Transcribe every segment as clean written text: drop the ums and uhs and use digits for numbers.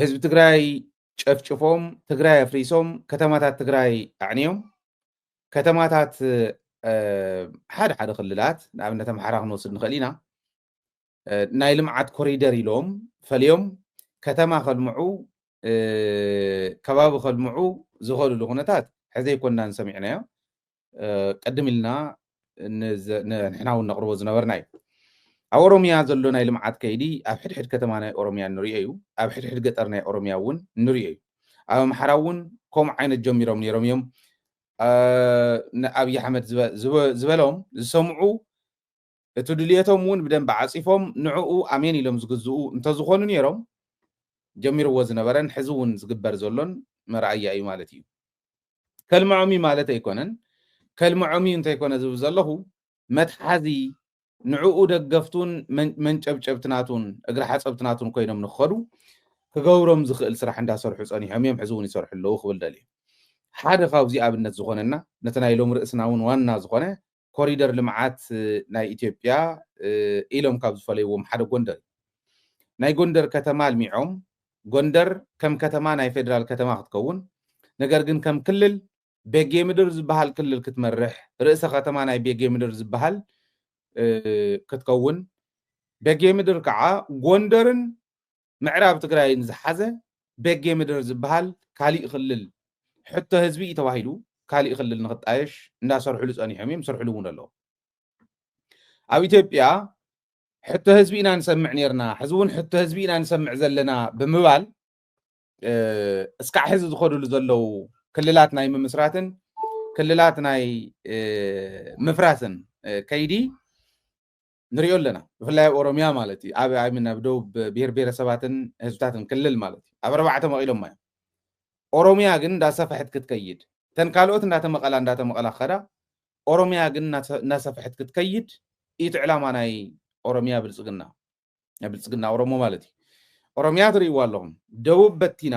ህዝቢ ትግራይ ጨፍጭፎም ትግራይ ኣፍሪሶም ከተማታት ትግራይ ኣዕንዮም ከተማታት ሓደ ሓደ ክልላት ንኣብነት ኣምሓራ ክንወስድ ንኽእል ኢና ናይ ልምዓት ኮሪደር ኢሎም ፈልዮም ከተማ ከልምዑ ከባቢ ከልምዑ ዝኸልሉ ኩነታት ሕዚ ኣይኮንናን ሰሚዕናዮ ቀድም ኢልና ንሕና እውን ነቕርቦ ዝነበርና እዩ ኣብ ኦሮምያ ዘሎ ናይ ልምዓት ከይዲ ኣብ ሕድሕድ ከተማ ናይ ኦሮምያ ንሪኦ እዩ ኣብ ሕድሕድ ገጠር ናይ ኦሮምያ እውን ንሪኦ እዩ ኣብ ኣምሓራ እውን ከምኡ ዓይነት ጀሚሮም ነይሮም እዮም ንኣብዪ ኣሕመድ ዝበሎም ዝሰምዑ እቲ ድልየቶም እውን ብደንቢ ዓፂፎም ንዕኡ ኣሜን ኢሎም ዝግዝኡ እንተዝኾኑ ነይሮም ጀሚርዎ ዝነበረን ሕዚ እውን ዝግበር ዘሎን መርኣያ እዩ ማለት እዩ ከልምዖም ማለት ኣይኮነን ከልምዖም እንተይኮነ ዝብል ዘለኹ መትሓዚ ንዕኡ ደገፍቱን መንጨብጨብትናቱን እግሪ ሓፀብትናቱን ኮይኖም ንክኸዱ ክገብሮም ዝኽእል ስራሕ እንዳሰርሑ ፀኒሖም እዮም ሕዚ እውን ይሰርሑ ኣለዉ ክብል ደልዩ ሓደ ካብዚ ኣብነት ዝኾነና ነቲ ናይ ሎም ርእስና እውን ዋና ዝኾነ ኮሪደር ልምዓት ናይ ኢትዮጵያ ኢሎም ካብ ዝፈለይዎም ሓደ ጎንደር ናይ ጎንደር ከተማ ኣልሚዖም ጎንደር ከም ከተማ ናይ ፌደራል ከተማ ክትከውን ነገር ግን ከም ክልል ቤጌ ምድር ዝበሃል ክልል ክትመርሕ ርእሰ ከተማ ናይ ቤጌ ምድር ዝበሃል ክትከውን ቤጌ ምድር ከዓ ጎንደርን ምዕራብ ትግራይን ዝሓዘ ቤጌ ምድር ዝበሃል ካሊእ ክልል ሕቶ ህዝቢ እዩ ተባሂሉ ካሊእ ክልል ንክጣየሽ እንዳሰርሕሉ ፀኒሖም እዮም ሰርሕሉ እውን ኣለዎ ኣብ ኢትዮጵያ ሕቶ ህዝቢ ኢና ንሰምዕ ነርና ሕዚ እውን ሕቶ ህዝቢ ኢና ንሰምዕ ዘለና ብምባል እስካዕ ሕዚ ዝኸድሉ ዘለው ክልላት ናይ ምምስራትን ክልላት ናይ ምፍራስን ከይዲ ንሪኦ ኣለና ብፍላይ ኣብ ኦሮምያ ማለት እዩ ኣብ ደቡብ ብሄር ብሄረሰባትን ህዝብታትን ክልል ማለት እዩ ኣብ ኣርባዕተ መቂሎም እዮም ኦሮምያ ግን እንዳሰፍሐት ክትከይድ ተን ካልኦት እንዳተመቐላ ከዳ ኦሮምያ ግን እንዳሰፍሐት ክትከይድ ኢቱ ዕላማ ናይ ኦሮምያ ብልፅግና ኦሮሞ ማለት እዩ ኦሮምያ ትርእይዎ ኣለኹም ደቡብ በቲና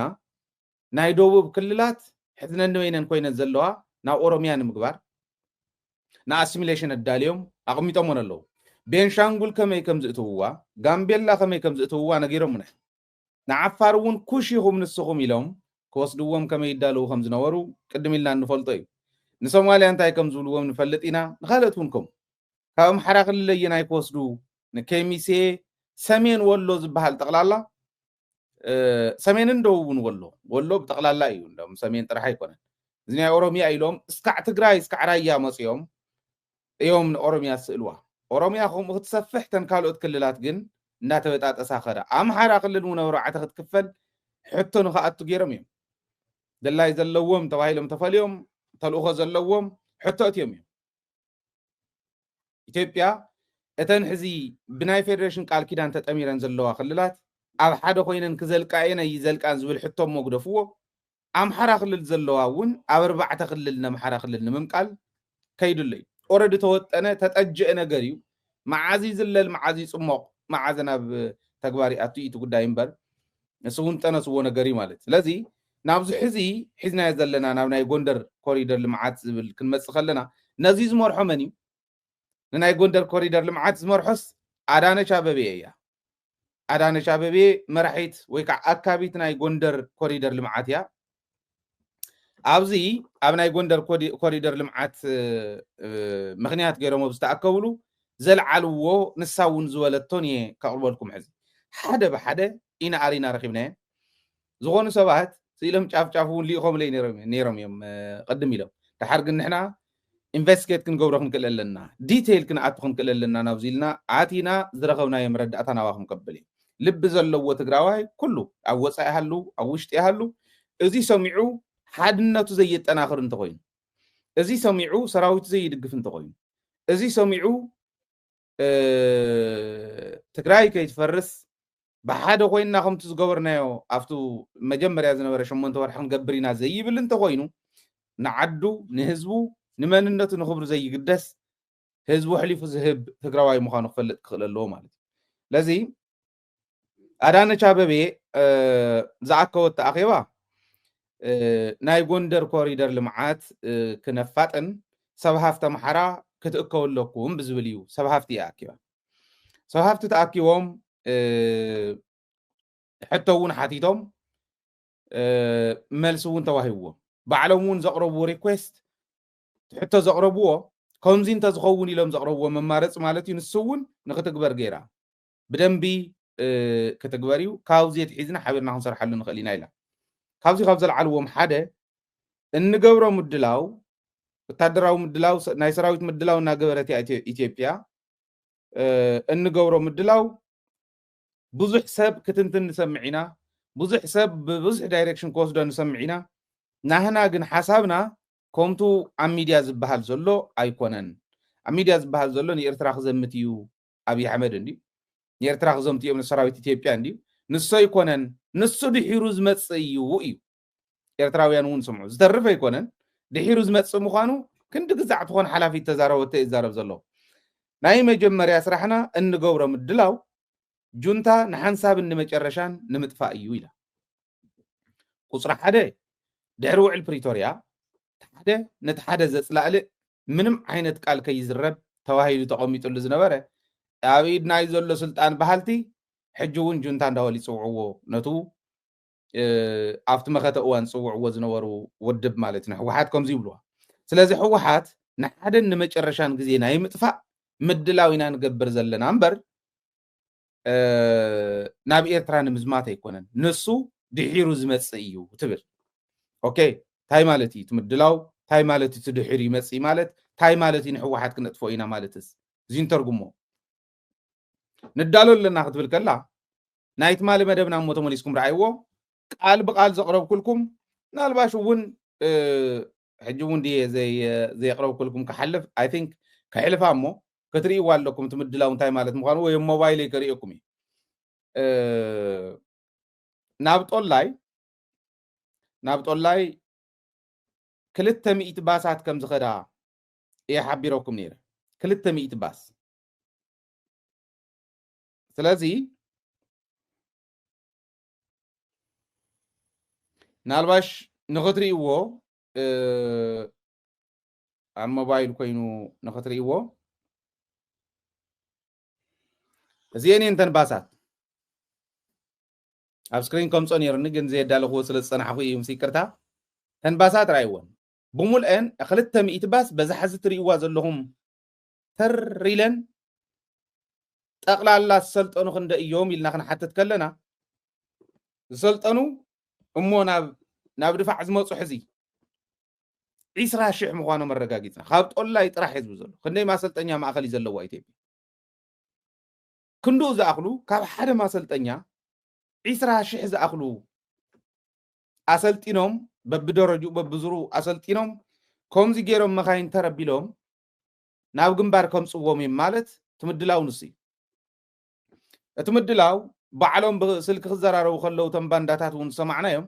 ናይ ደቡብ ክልላት ሕዝነን ወይነን ኮይነን ዘለዋ ናብ ኦሮምያ ንምግባር ንኣሲሚሌሽን ኣዳልዮም ኣቕሚጦምን ኣለዉ ቤንሻንጉል ከመይ ከም ዝእትውዋ ጋምቤላ ከመይ ከም ዝእትውዋ ነጊሮምና ንዓፋር እውን ኩሽ ኢኹም ንስኹም ኢሎም ክወስድዎም ከመይ ይዳለዉ ከም ዝነበሩ ቅድም ኢልና እንፈልጦ እዩ ንሶማልያ እንታይ ከም ዝብልዎም ንፈልጥ ኢና ንካልኦት እውን ከምኡ ካብ ኣምሓራ ክልል ኣየናይ ክወስዱ ንኬሚሴ ሰሜን ወሎ ዝበሃል ጠቕላላ ሰሜንን ደቡብን ወሎ ብጠቕላላ እዩ እንደውም ሰሜን ጥራሕ ኣይኮነን እዚ ናይ ኦሮምያ ኢሎም እስካዕ ትግራይ እስካዕ ራያ መፅኦም እዮም ንኦሮምያ ስእልዋ ኦሮምያ ከምኡ ክትሰፍሕ ተን ካልኦት ክልላት ግን እንዳተበጣጠሳ ኸዳ ኣምሓራ ክልል እውን ኣብ ኣርባዕተ ክትክፈል ሕቶ ንክኣቱ ገይሮም እዮም ደላይ ዘለዎም ተባሂሎም ተፈልዮም ተልእኾ ዘለዎም ሕቶ እትዮም እዮም ኢትዮጵያ እተን ሕዚ ብናይ ፌደሬሽን ቃል ኪዳን ተጠሚረን ዘለዋ ክልላት ኣብ ሓደ ኮይነን ክዘልቃ እየን ኣይዘልቃን ዝብል ሕቶም መጉደፍዎ ኣምሓራ ክልል ዘለዋ እውን ኣብ ኣርባዕተ ክልል ንኣምሓራ ክልል ንምምቃል ከይድሎ እዩ ኦረዲ ተወጠነ ተጠጅአ ነገር እዩ መዓዚ ዝለል መዓዚ ፅሞቕ መዓዘ ናብ ተግባር ኣቱ እቲ ጉዳይ እምበር ንሱ እውን ጠነስዎ ነገር እዩ ማለት ስለዚ ናብዚ ሕዚ ሒዝናዮ ዘለና ናብ ናይ ጎንደር ኮሪደር ልምዓት ዝብል ክንመፅእ ከለና ነዚ ዝመርሖ መን እዩ ንናይ ጎንደር ኮሪደር ልምዓት ዝመርሖስ ኣዳነች ኣበቤ እያ ኣዳነች ኣበቤ መራሒት ወይ ከዓ ኣካቢት ናይ ጎንደር ኮሪደር ልምዓት እያ ኣብዚ ኣብ ናይ ጎንደር ኮሪደር ልምዓት ምክንያት ገይሮም ዝተኣከብሉ ዘለዓልዎ ንሳ እውን ዝበለቶን እየ ከቕርበልኩም ሕዚ ሓደ ብሓደ ኢና ኣሪና ረኺብናየ ዝኾኑ ሰባት ስኢሎም ጫፍጫፍ እውን ሊኢኾምለይ ነይሮም እዮም ቅድም ኢሎም ድሓር ግን ንሕና ኢንቨስቲጌት ክንገብሮ ክንክእል ኣለና ዲቴይል ክንኣቱ ክንክእል ኣለና ናብዚ ኢልና ኣቲና ዝረኸብናዮ መረዳእታ ናባኹም ቀብል እዩ ልቢ ዘለዎ ትግራዋይ ኩሉ ኣብ ወፃኢ ሃሉ ኣብ ውሽጢ ሃሉ እዚ ሰሚዑ ሓድነቱ ዘየጠናኽር እንተኮይኑ እዚ ሰሚዑ ሰራዊቱ ዘይድግፍ እንተኮይኑ እዚ ሰሚዑ ትግራይ ከይትፈርስ ብሓደ ኮይንና ከምቲ ዝገበርናዮ ኣብቱ መጀመርያ ዝነበረ 8 ወርሒ ክንገብር ኢና ዘይብል እንተኮይኑ ንዓዱ ንህዝቡ ንመንነቱ ንክብሩ ዘይግደስ ህዝቡ ሕሊፉ ዝህብ ትግራዋይ ምዃኑ ክፈልጥ ክኽእል ኣለዎ ማለት እዩ ለዚ ኣዳነች ኣበቤ ዝኣከወት ኣኼባ ናይ ጎንደር ኮሪደር ልምዓት ክነፋጥን ሰብ ሃፍቲ ኣምሓራ ክትእከወለኩም ብዝብል እዩ ሰብ ሃፍቲ እያ ኣኪባ ሰብ ሃፍቲ ተኣኪቦም حتى حاتيتهم ملسون توهيبو بعلمون زقربو ريكويست حتى زقربوه كمزي انت زخون لهم زقربوه ممارس مالتي نسون نختكبر غيرها بدنبي كتغبريو كاوزيت حيزنا حبيرنا نصرح له نخلينا إلى كاوزي خبز العلوم حدا ان غبرو مدلاو وتادراو مدلاو ناي سراويت مدلاو نا غبرتي ايثيوبيا ان غبرو مدلاو بزح سب كتنتن نسمعينا بزح سب بزح دايركشن كوسدو نسمعينا نحنا جن حسابنا كومتو عم ميديا زبحال زلو ايكونن عم ميديا زبحال زلو نيرترا خزمتيو ابي احمد اندي نيرترا خزمتيو من سراويت ايثيوبيا اندي نسو يكونن نسو دحيروز مصيو ايو ኤርትራውያን ውን ስምዑ ዝተርፈ ይኮነን ድሒሩ ዝመጽእ ምዃኑ ክንዲ ግዛዕ ትኾን ሓላፊት ተዛረበተ ይዛረብ ዘሎ ናይ መጀመርያ ስራሕና እንገብሮ ምድላው ጁንታ ንሓንሳብ ንመጨረሻን ንምጥፋእ እዩ ኢላ ቁጽራ ሓደ ድሕሪ ውዕል ፕሪቶሪያ ሓደ ነቲ ሓደ ዘጽላእልእ ምንም ዓይነት ቃል ከይዝረብ ተዋሂሉ ተቐሚጡሉ ዝነበረ ኣብ ኢድናይ ዘሎ ስልጣን ባህልቲ ሕጂ እውን ጁንታ እንዳበሉ ይጽውዕዎ ነቱ ኣብቲ መኸተ እዋን ጽውዕዎ ዝነበሩ ወድብ ማለት ነው ሕወሓት ከምዚ ይብልዋ ስለዚ ሕወሓት ንሓደን ንመጨረሻን ግዜ ናይ ምጥፋእ ምድላው ኢና ንገብር ዘለና እምበር ናብ ኤርትራ ንምዝማት ኣይኮነን ንሱ ድሒሩ ዝመጽእ እዩ ትብል ኦኬ ታይ ማለት እዩ ትምድላው ታይ ማለት እዩ ድሒሩ ይመጽእ ማለት ታይ ማለት እዩ ንሕወሓት ክንጥፎ ኢና ማለትስ እዚን ተርጉሞ ንዳሎ ለና ክትብል ከላ ናይት ማለ መደብና ሞቶ መሊስኩም ረኣይዎ ቃል በቃል ዘቅረብ ኩልኩም ናልባሽ እውን ሕጂ እውን ዲ ዘቅረብ ኩልኩም ከሐልፍ አይ ቲንክ ከሕልፋ እሞ ክትሪእዋ ኣለኩም ትምድላው እንታይ ማለት ምዃኑ ወይ ሞባይል ይከሪእኩም ናብ ጦላይ 200 ባሳት ከም ዝኸዳ ይሓቢረኩም ነይረ 200 ባስ ስለዚ ናልባሽ ንኽትሪእዎ ኣብ ሞባይል ኮይኑ ንኽትሪእዎ እዚአን እንተን ባሳት ኣብ ስክሪን ከምጾ ነይሩኒ ግን ዘየዳለኽዎ ስለ ዝጸናሕኹ እዩ ምስክርታ ተን ባሳት ራእይዎን ብሙልአን 200 ባስ በዛ ሕዚ ትሪእዋ ዘለኹም ተሪለን ጠቕላላ ዝሰልጠኑ ክንደ እዮም ኢልና ክንሓትት ከለና ዝሰልጠኑ እሞ ናብ ድፋዕ ዝመፁ ሕዚ 20,000 ምዃኖም መረጋጊፅና ካብ ጦላይ ጥራሕ ህዝቢ ዘሎ ክንደይ ማሰልጠኛ ማእኸል እዩ ዘለዋ ኢትዮጵያ ክንዱ ዝኣኽሉ ካብ ሓደ ማሰልጠኛ 20,000 ዝኣኽሉ ኣሰልጢኖም በብደረጅኡ በብዝሩ ኣሰልጢኖም ከምዚ ገይሮም መኻይን ተረቢሎም ናብ ግንባር ከምፅዎም እዮም ማለት ትምድላው ንሱ እዩ እቲ ምድላው ባዕሎም ብስልክ ክዘራረቡ ከለው ተን ባንዳታት እውን ሰማዕናዮም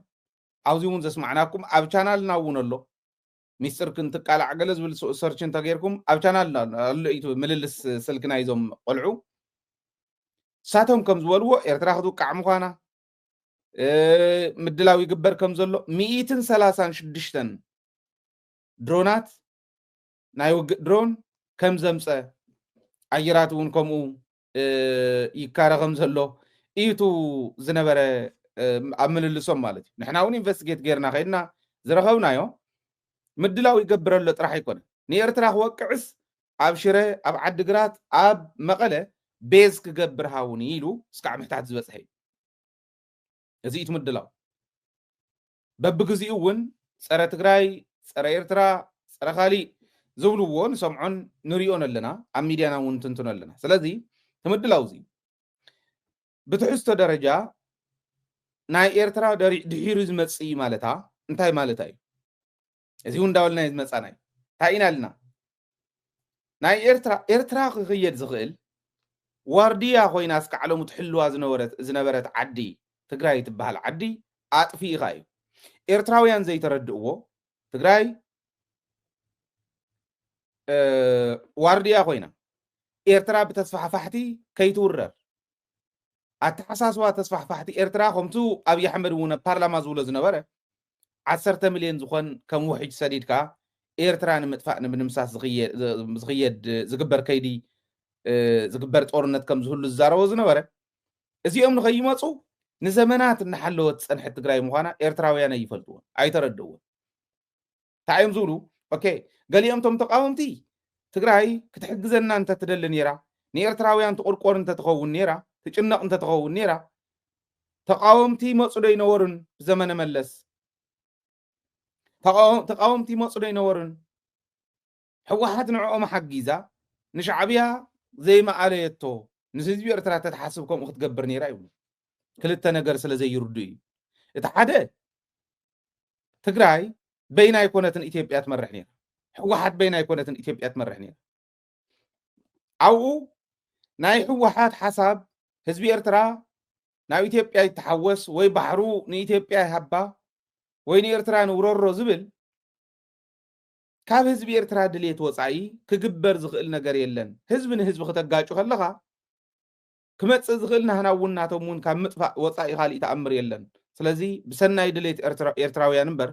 ኣብዚ እውን ዘስማዕናኩም ኣብ ቻናልና እውን ኣሎ ሚስጥር ክንትቃላዕ ገለ ዝብል ሰርች እንተገይርኩም ኣብ ቻናልና ኣሎ እዩ ምልልስ ስልክና ይዞም ቆልዑ ሳቶም ከም ዝበልዎ ኤርትራ ክትውቃዕ ምዃና ምድላው ይግበር ከም ዘሎ 136 ድሮናት ናይ ውግእ ድሮን ከም ዘምፀ ኣየራት እውን ከምኡ ይካረ ከም ዘሎ ኢቱ ዝነበረ ኣብ ምልልሶም ማለት እዩ ንሕና እውን ኢንቨስቲጌት ጌርና ኸይድና ዝረኸብናዮ ምድላው ይገብረሎ ጥራሕ ኣይኮነ ንኤርትራ ክወቅዕስ ኣብ ሽረ ኣብ ዓዲግራት ኣብ መቐለ ቤዝ ክገብር ሃውን ኢሉ እስካዕ ምሕታት ዝበፅሐ እዩ እዚ እቲ ምድላው በብግዚኡ እውን ፀረ ትግራይ ፀረ ኤርትራ ፀረ ካሊእ ዝብልዎ ንሰምዖን ንሪኦን ኣለና ኣብ ሚድያና እውን ትንትኖ ኣለና ስለዚ ትምድላው እዚ ብትሕዝቶ ደረጃ ናይ ኤርትራ ድሒሩ ዝመጽእ ማለታ እንታይ ማለታ እዩ እዚ እውን እንዳበልና ዝመጻና እዩ እንታይ ኢና ኣለና ናይ ኤርትራ ክኽየድ ዝኽእል ዋርድያ ኮይና እስካዕለሙ ትሕልዋ ዝነበረት ዓዲ ትግራይ ትበሃል ዓዲ ኣጥፊኢኻ እዩ ኤርትራውያን ዘይተረድእዎ ትግራይ ዋርድያ ኮይና ኤርትራ ብተስፋሕፋሕቲ ከይትውረር ኣተሓሳስባ ተስፋሕፋሕቲ ኤርትራ ከምቱ ኣብይ ኣሕመድ እውን ፓርላማ ዝብሎ ዝነበረ 10 ሚልዮን ዝኾን ከም ውሕጅ ሰዲድካ ኤርትራ ንምጥፋእ ንምንምሳስ ዝኽየድ ዝግበር ከይዲ ዝግበር ጦርነት ከም ዝህሉ ዝዛረቦ ዝነበረ እዚኦም ንኸይመፁ ንዘመናት እናሓለወት ፀንሐት ትግራይ ምዃና ኤርትራውያን ኣይፈልጥዎን ኣይተረድእዎን ታይም ዝብሉ ኦኬ ገሊኦም ቶም ተቃወምቲ ትግራይ ክትሕግዘና እንተትደሊ ነይራ ንኤርትራውያን ትቁርቆር እንተትኸውን ነይራ ትጭነቕ እንተትኸውን ነይራ ተቃወምቲ መፁ ዶ ይነበሩን ብዘመነ መለስ ተቃወምቲ መፁ ዶ ይነበሩን ሕወሓት ንዕኦም ሓጊዛ ንሻዕብያ ዘይመኣለየቶ ንህዝቢ ኤርትራ ተተሓስብ ከምኡ ክትገብር ነይራ ይብሉ ክልተ ነገር ስለ ዘይርዱ እዩ እቲ ሓደ ትግራይ በይና ኣይኮነትን ኢትዮጵያ ትመርሕ ነይራ ሕወሓት በይና ኣይኮነትን ኢትዮጵያ ትመርሕ ነይራ ኣብኡ ናይ ሕወሓት ሓሳብ ህዝቢ ኤርትራ ናብ ኢትዮጵያ ይተሓወስ ወይ ባሕሩ ንኢትዮጵያ ይሃባ ወይ ንኤርትራ ንውረሮ ዝብል ካብ ህዝቢ ኤርትራ ድሌት ወፃኢ ክግበር ዝኽእል ነገር የለን ህዝቢ ንህዝቢ ከተጋጩ ከለኻ ክመፅእ ዝኽእል ናህና እውን ናቶም እውን ካብ ምጥፋእ ወፃኢ ካሊእ ተኣምር የለን ስለዚ ብሰናይ ድሌት ኤርትራውያን እምበር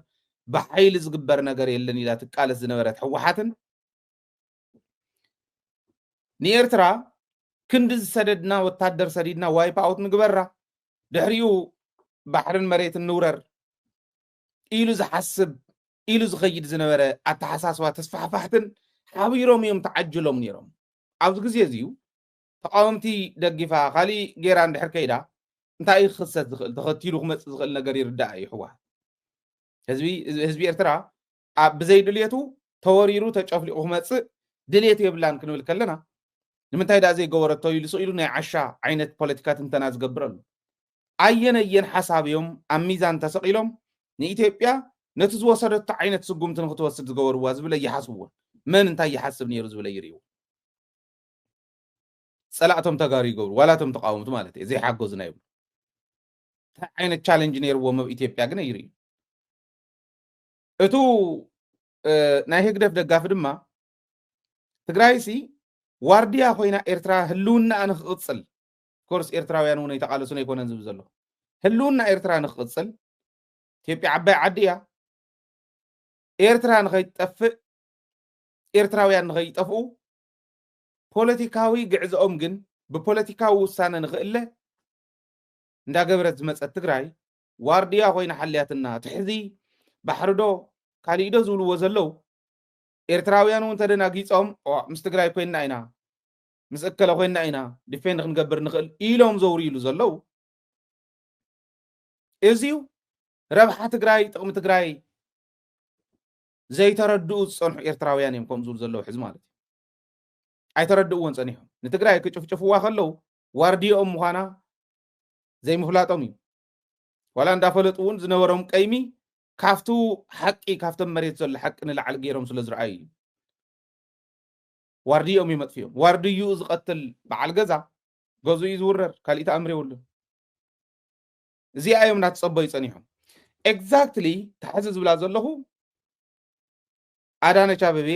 ብሓይሊ ዝግበር ነገር የለን ኢላ ትቃለስ ዝነበረት ሕወሓትን ንኤርትራ ክንዲ ዝሰደድና ወታደር ሰዲድና ዋይፕ ኣውት ንግበራ ድሕሪኡ ባሕርን መሬትን ንውረር ኢሉ ዝሓስብ ኢሉ ዝኸይድ ዝነበረ ኣተሓሳስባ ተስፋሕፋሕትን ሓቢሮም እዮም ተዓጅሎም ነይሮም ኣብዚ ግዜ እዚዩ ተቃወምቲ ደጊፋ ካሊእ ጌራ እንድሕር ከይዳ እንታይ ክኽሰት ዝኽእል ተኸቲሉ ክመፅእ ዝኽእል ነገር ይርዳእ እዩ ሕወሓት ህዝቢ ኤርትራ ብዘይ ድልየቱ ተወሪሩ ተጨፍሊቑ ክመፅእ ድልየት የብላን ክንብል ከለና ንምንታይ ዳ ዘይገበረቶ ኢሉ ኢሉ ናይ ዓሻ ዓይነት ፖለቲካ ትንተና ዝገብር ኣሎ ኣየነየን ሓሳብ እዮም ኣብ ሚዛን ተሰቂሎም ንኢትዮጵያ ነቲ ዝወሰደቶ ዓይነት ስጉምቲ ንክትወስድ ዝገበርዋ ዝብለ ይሓስብዎን መን እንታይ ይሓስብ ነይሩ ዝብለ ይርእዩ ፀላእቶም ተጋሩ ይገብሩ ዋላቶም ተቃወምቱ ማለት እዩ ዘይሓገዙና ይብሉ እንታይ ዓይነት ቻሌንጅ ነይርዎም ኣብ ኢትዮጵያ ግን ይርእዩ እቱ ናይ ህግደፍ ደጋፊ ድማ ትግራይሲ ዋርድያ ኮይና ኤርትራ ህልውና ንክቅፅል ኮርስ ኤርትራውያን እውን የተቃለሱን ኣይኮነን ዝብል ዘሎ ህልውና ኤርትራ ንክቅፅል ኢትዮጵያ ዓባይ ዓዲ እያ ኤርትራ ንኸይጠፍእ ኤርትራውያን ንኸይጠፍኡ ፖለቲካዊ ግዕዝኦም ግን ብፖለቲካዊ ውሳነ ንኽእለ እንዳገበረት ዝመፀት ትግራይ ዋርድያ ኮይና ሓልያትና ትሕዚ ባሕርዶ ካሊእዶ ዝብልዎ ዘለው ኤርትራውያን እውን ተደናጊፆም ምስ ትግራይ ኮይና ኢና ምስ እከለ ኮይና ኢና ዲፌንድ ክንገብር ንኽእል ኢሎም ዘውሪሉ ዘለው እዚዩ ረብሓ ትግራይ ጥቕሚ ትግራይ ዘይተረድኡ ዝፀንሑ ኤርትራውያን እዮም ከምኡ ዝብሉ ዘለው ሕዚ ማለት እዩ ኣይተረድእዎን ፀኒሖም ንትግራይ ክጭፍጭፍዋ ከለው ዋርድኦም ምዃና ዘይምፍላጦም እዩ ዋላ እንዳፈለጡ እውን ዝነበሮም ቀይሚ ካፍቱ ሓቂ ካፍቶም መሬት ዘሎ ሓቂ ንላዕሊ ገይሮም ስለ ዝረኣዩ እዩ ዋርድኦም ይመጥፍዮም ዋርድዩ ዝቐትል በዓል ገዛ ገዝኡ ዝውረር ካሊእ ተኣምር የብሉን እዚኣ እዮም እናተፀበዩ ፀኒሖም ኤግዛክትሊ ታሕዚ ዝብላ ዘለኹ ኣዳነች ኣበቤ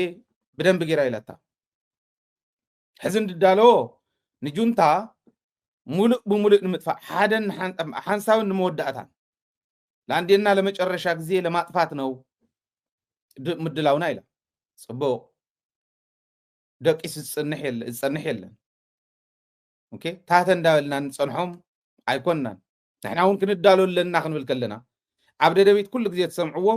ብደንቢ ጌራ ኢላታ ሕዚ እንድዳለዎ ንጁንታ ሙሉእ ብሙሉእ ንምጥፋእ ሓደን ሓንሳብን ንመወዳእታን ለአንዴና ለመጨረሻ ጊዜ ለማጥፋት ነው ምድላውና ኢላ ጽቡቅ ደቂስ ዝጸንሕ የለን ኦኬ ታተ እንዳበልና ንጸንሖም ኣይኮንናን ንሕና እውን ክንዳለለና ክንብል ከለና ኣብ ደደቢት ኩሉ ግዜ ተሰምዕዎ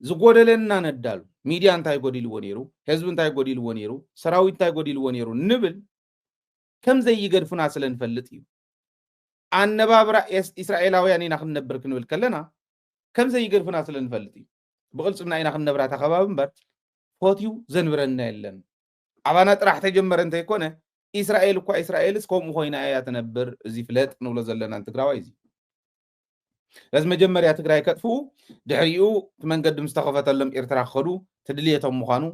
ዝጎደለና ነዳሉ ሚድያ እንታይ ጎዲልዎ ነይሩ ህዝብ እንታይ ጎዲልዎ ነይሩ ሰራዊት እንታይ ጎዲልዎ ነይሩ ንብል ከም ዘይገድፉና ስለንፈልጥ እዩ ኣነባብራ እስራኤላውያን ኢና ክንነብር ክንብል ከለና ከም ዘይገድፉና ስለንፈልጥ እዩ ብቕልጽና ኢና ክንነብራ ተኸባብ እምበር ፎትዩ ዘንብረና የለን ኣባና ጥራሕ ተጀመረ እንተይኮነ እስራኤል እኳ እስራኤልስ ከምኡ ኮይና እያ ትነብር እዚ ፍለጥ ንብሎ ዘለና ትግራዋይ እዚ ለዚ መጀመርያ ትግራይ ከጥፉ ድሕሪኡ መንገዲ ምስተኸፈተሎም ኤርትራ ክኸዱ ትድልየቶም ምዃኑ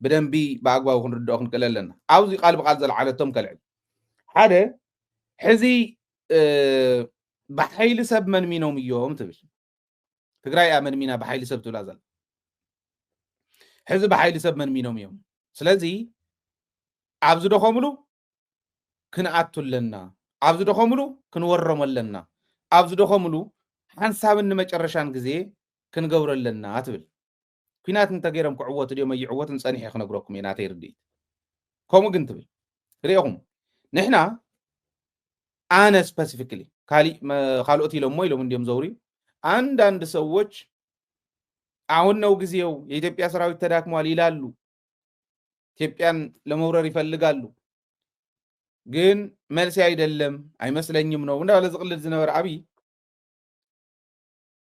ብደንቢ ብኣግባቡ ክንርድኦ ክንክእል ኣለና ኣብዚ ቃል ብቃል ዘለዓለቶም ከልዕል ሓደ ሕዚ ብሓይሊ ሰብ መንሚኖም እዮም ትብል ትግራይ መንሚና ብሓይሊ ሰብ ትብላ ዘላ ሕዚ ብሓይሊ ሰብ መንሚኖም እዮም ስለዚ ኣብዚ ደኸምሉ ክንኣቱ ኣለና ኣብዚ ደኸምሉ ክንወሮም ኣለና ኣብዚ ደኸምሉ ሓንሳብን ንመጨረሻን ግዜ ክንገብሮ ኣለና ትብል ኩናት እንተገይሮም ክዕወቱ ድዮም ኣይዕወትን ፀኒሐ ክነግረኩም ኢና ተይርድኢት ከምኡ ግን ትብል ርኢኹም ንሕና ኣነ ስፔሲፊክሊ ካልኦት ኢሎም ኢሎም እንዲም ዘውሪ አንዳንድ ሰዎች አሁን ነው ጊዜው የኢትዮጵያ ሰራዊት ተዳክሟል ይላሉ። ኢትዮጵያን ለመውረር ይፈልጋሉ። ግን መልስ አይደለም አይመስለኝም ነው እንዳለ ዝቅልል ዝነበረ አብይ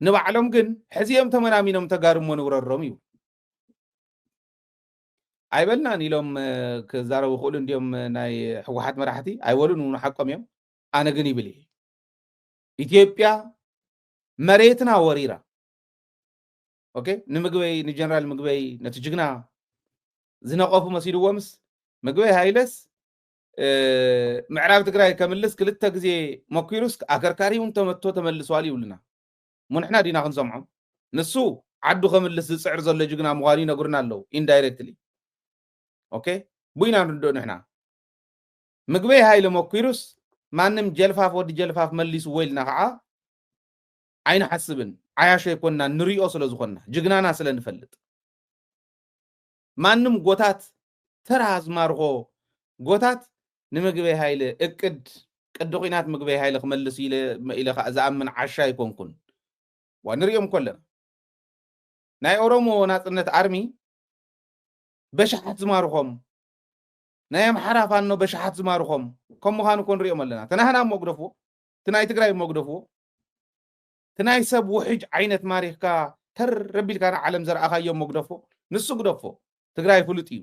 ንባዕሎም ግን ሕዚኦም ተመናሚኖም ተጋርሞ ንውረሮም እዩ አይበልናን ኢሎም ክዛረቡ ክእሉ እንዲኦም ናይ ሕወሓት መራሕቲ አይወሉን ሓቆም እዮም ኣነ ግን ይብል ኢትዮጵያ መሬትና ወሪራ ኦኬ ንምግበይ ንጀነራል ምግበይ ነቲ ጅግና ዝነቀፉ መሲልዎምስ ምግበይ ሃይለስ ምዕራብ ትግራይ ከምልስ ክልተ ግዜ መኪሩስ ኣከርካሪውን ተመቶ ተመልሷል ይብልና ምንሕና ዲና ክንሰምዖ ንሱ ዓዱ ከምልስ ዝፅዕር ዘሎ ጅግና ምዃኑ ይነግሩና ኣለዉ ኢንዳይሬክትሊ ኦኬ ቡይና ንርድኦ ንሕና ምግበይ ሃይለ መኪሩስ ማንም ጀልፋፍ ወዲ ጀልፋፍ መሊሱ ወይልና ከዓ ኣይንሓስብን ዓያሾ ይኮንና ንሪኦ ስለ ዝኾንና ጅግናና ስለ ንፈልጥ ማንም ጎታት ተራ ዝማርኾ ጎታት ንምግበይ ሃይለ እቅድ ቅዲ ኹናት ምግበይ ሃይለ ክመልስ ኢለ ከዓ ዝኣምን ዓሻ ይኮንኩን ወንሪኦም ኮለና ናይ ኦሮሞ ናጽነት አርሚ በሻሓት ዝማርኾም ናይ አምሓራ ፋኖ በሻሓት ዝማርኾም ከም ምዃኑ ኮንሪኦም ኣለና ተናህና ሞግደፍዎ ትናይ ትግራይ ሞግደፍዎ ትናይ ሰብ ውሕጅ ዓይነት ማሪኽካ ተር ረቢልካ ዓለም ዘርኣኻዮም ሞግደፎ ንሱ ግደፎ ትግራይ ፍሉጥ እዩ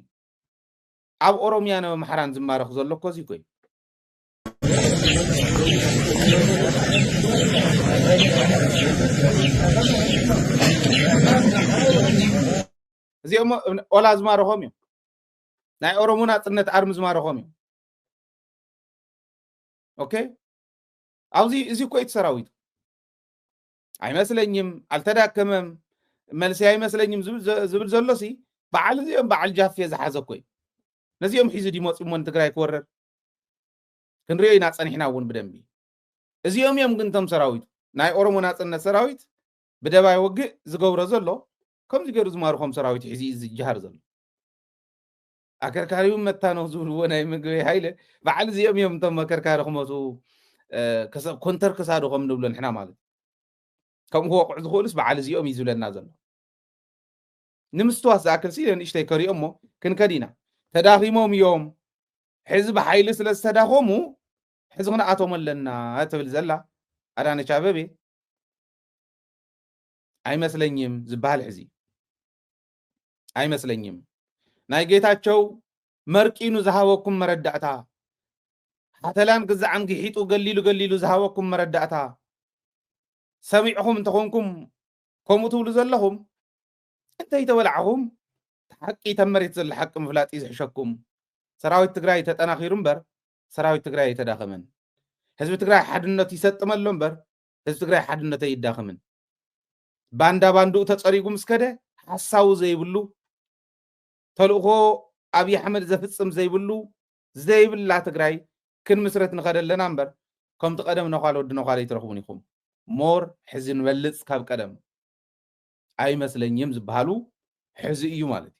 ኣብ ኦሮሚያ ነው አምሓራን ዝማርኽ ዘሎ ኮዚ ኮይ እዚኦም ኦላ ዝማርኾም እዮም ናይ ኦሮሞ ናጽነት አርሚ ዝማርኾም እዮም ኦኬ ኣብዚ እዚ ኮይ ሰራዊት አይመስለኝም አልተዳከመም መልሲ አይመስለኝም ዝብል ዘሎሲ በዓል እዚኦም በዓል ጃፍየ ዝሓዘ ኮይ ነዚኦም ሒዙ ዲሞጽሞን ትግራይ ክወረር ክንሪኦ ኢና ጸኒሕና እውን ብደንቢ እዚኦም እዮም ግን ቶም ሰራዊት ናይ ኦሮሞ ናጽነት ሰራዊት ብደባይ ወግእ ዝገብሮ ዘሎ ከምዚ ገይሩ ዝማርኾም ሰራዊት ሒዚ ዝጅሃር ዘሎ ኣከርካሪው መታነው ዝብልዎ ናይ ምግበይ ሃይለ በዓል እዚኦም እዮም ቶም ኣከርካሪ ክመቱ ኮንተር ክሳድኾም ንብሎ ንሕና ማለት ከም ወቁዕ ዝኽእሉስ በዓል እዚኦም ይዝብለና ዘሎ ንምስትዋስ ዝኣክል ሲ ንእሽተይ ከሪኦም ሞ ክንከዲና ተዳኺሞም እዮም ሕዚ ብሓይሊ ስለ ዝተዳኸሙ ሕዚ ክንኣቶም ኣለና ትብል ዘላ ኣዳነች ኣበቤ አይመስለኝም ዝበሃል ሕዚ አይመስለኝም ናይ ጌታቸው መርቂኑ ዝሃበኩም መረዳእታ ሓተላን ግዛዕን ግሒጡ ገሊሉ ዝሃበኩም መረዳእታ ሰሚዕኹም እንተኾንኩም ከምኡ ትብሉ ዘለኹም እንታይ ተበልዓኹም ሓቂ ተመሬት ዘሎ ሓቂ ምፍላጥ ዝሕሸኩም ሰራዊት ትግራይ ተጠናኺሩ እምበር ሰራዊት ትግራይ የተዳኸመን ህዝቢ ትግራይ ሓድነት ይሰጥመሎ እምበር ህዝቢ ትግራይ ሓድነት ይዳኸምን ባንዳ ባንዱ ተጸሪጉ ምስከደ ሓሳቡ ዘይብሉ ተልእኾ ኣብይ ኣሕመድ ዘፍጽም ዘይብሉ ዘይብላ ትግራይ ክንምስረት ንኸደለና እምበር ከምቲ ቀደም ነዃል ወዲ ነዃል ይትረኽቡን ኢኹም ሞር ሕዚ ንበልጽ ካብ ቀደም አይመስለኝም ዝበሃሉ ሕዚ እዩ ማለት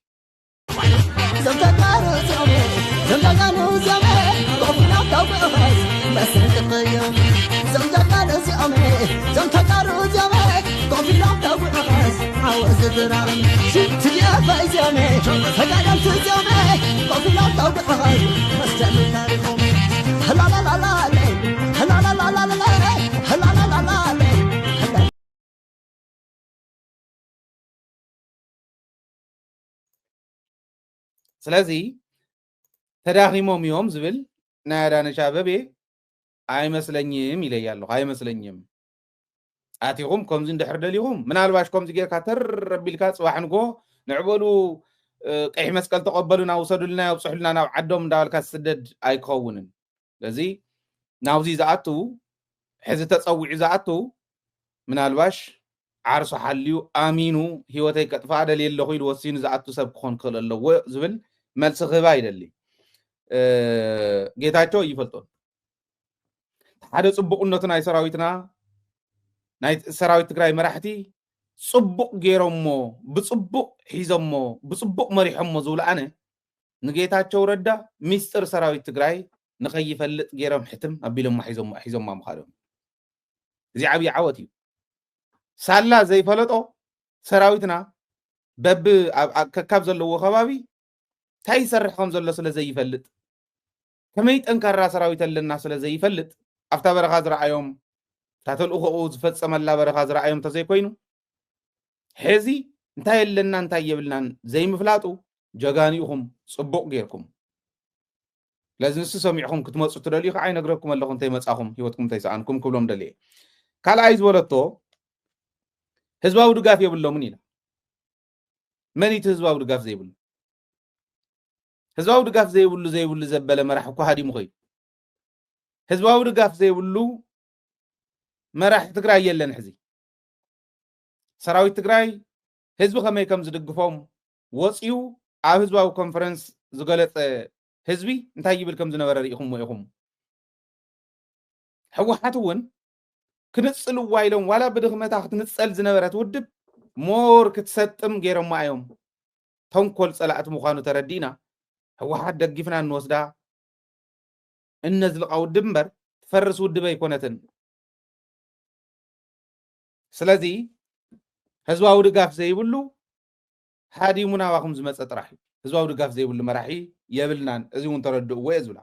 ስለዚህ ተዳኺሞም እዮም ዝብል ናይ ኣዳነች ኣበቤ አይመስለኝም ይለያለሁ አይመስለኝም ኣቲኹም ከምዚ እንድሕር ደሊኹም ምናልባሽ ከምዚ ጌርካ ተረቢልካ ጽባሕ ንጎ ንዕበሉ ቀይሕ መስቀል ተቐበሉና ውሰዱልና ያብጽሑልና ናብ ዓዶም እንዳበልካ ዝስደድ ኣይክኸውንን ስለዚ ናብዚ ዝኣትው ሕዚ ተጸዊዑ ዝኣትው ምናልባሽ ዓርሶ ሓልዩ ኣሚኑ ህይወተይ ከጥፋእ ደልየ ኣለኹ ኢሉ ወሲኑ ዝኣቱ ሰብ ክኾን ክኽእል ኣለዎ ዝብል መልሲ ክህባ ይደሊ ጌታቸው ይፈልጦ ሓደ ጽቡቕነቱ ናይ ሰራዊትና ናይ ሰራዊት ትግራይ መራሕቲ ጽቡቕ ገይሮሞ ብጽቡቕ ሒዞሞ ብጽቡቕ መሪሖሞ ዝብሉ ኣነ ንጌታቸው ረዳ ሚስጥር ሰራዊት ትግራይ ንኸይፈልጥ ገይሮም ሕትም ኣቢሎም ሒዞማ ምኻዶም زي عبي عوتي سالا زي فلطو سراويتنا بب كاب زلو خبابي تاي سرحهم زلو سلا زي يفلط كميت انكر سراويت لنا سلا زي يفلط افتا برخا زرعيهم تاتل اخو زفصم الله برخا زرعيهم تزي كوينو حزي انتاي لنا انتاي يبلنا زي مفلاطو جغانيهم صبوق غيركم لازم سسمعكم كتمصوا تدليخ عين نغركم الله انتي مصاخم هيوتكم تيسانكم كلهم دلي قال عايز ولتو ህዝባዊ ድጋፍ የብሎምን ኢላ መኒት ህዝባዊ ድጋፍ ዘይብሉ ህዝባዊ ድጋፍ ዘይብሉ ዘበለ መራሕ እኮ ሃዲሙ ኸይ ህዝባዊ ድጋፍ ዘይብሉ መራሕ ትግራይ የለን ሕዚ ሰራዊት ትግራይ ህዝቢ ከመይ ከም ዝድግፎም ወፂኡ ኣብ ህዝባዊ ኮንፈረንስ ዝገለጸ ህዝቢ እንታይ ይብል ከም ዝነበረ ርኢኹም ኢኹም ሕወሓት እውን كنصل وايلون ولا بدغمتا ክትንጸል ዝነበረት ውድብ ሞር ክትሰጥም ገይሮም ማዮም ተንኮል ጸላእት ምዃኑ ተረዲና ህወሓት ደግፍና እንወስዳ እነዝልቃው ድንበር ትፈርስ ውድብ ኣይኮነትን ስለዚ ህዝባዊ ድጋፍ ዘይብሉ ሓዲሙና ዋኹም ዝመጸ ጥራሕ ህዝባዊ ድጋፍ ዘይብሉ መራሒ የብልናን እዚ እውን ተረድእዎ የዝብላ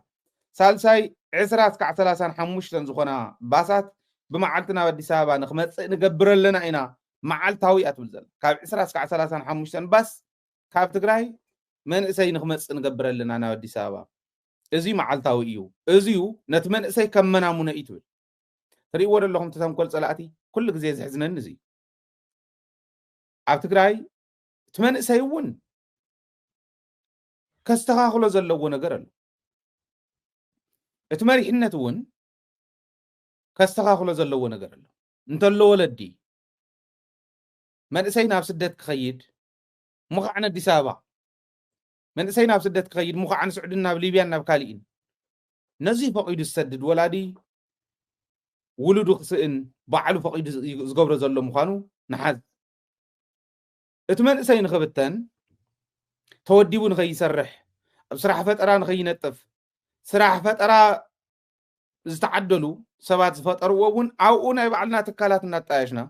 ሳልሳይ 20-35 ዝኾና ባሳት بمعلتنا ودي سابا نخمص نقبر لنا اينا معلتاوي اتبل زل كاب 20-35 بس كاب تግራይ መንእሰይ نخمص نقبر لنا انا ودي سابا እዚ معلتاوي እዩ እዚዩ ነት መንእሰይ ከመናሙነ ይትብል ትሪእዎ ደለኹም ተተንኮል ጸላእቲ ኩሉ ግዜ ዝሕዝነን እዚ ኣብ ትግራይ ትመንእሰይ እውን ከስተኻኽሎ ዘለዎ ነገር ኣሎ እቲ መሪሕነት እውን كاستخاخلو زلو ነገር ኣሎ እንተሎ ወለዲ መንእሰይ ናብ ስደት ክኸይድ ሙኻዕነ አዲስ አበባ መንእሰይ ናብ ስደት ክኸይድ ሙኻዕነ ስዑድን ናብ ሊብያን ናብ ካሊእን ነዚ ፈቂዱ ዝሰድድ ወላዲ ውሉዱ ክስእን ባዕሉ ፈቂዱ ዝገብሮ ዘሎ ምዃኑ ንሓዝ እቲ መንእሰይ ንኽብተን ተወዲቡ ንኸይሰርሕ ኣብ ስራሕ ፈጠራ ንኸይነጥፍ ስራሕ ፈጠራ ዝተዓደሉ ሰባት ዝፈጠርዎ እውን ኣብኡ ናይ ባዕልና ትካላት እናጣየሽና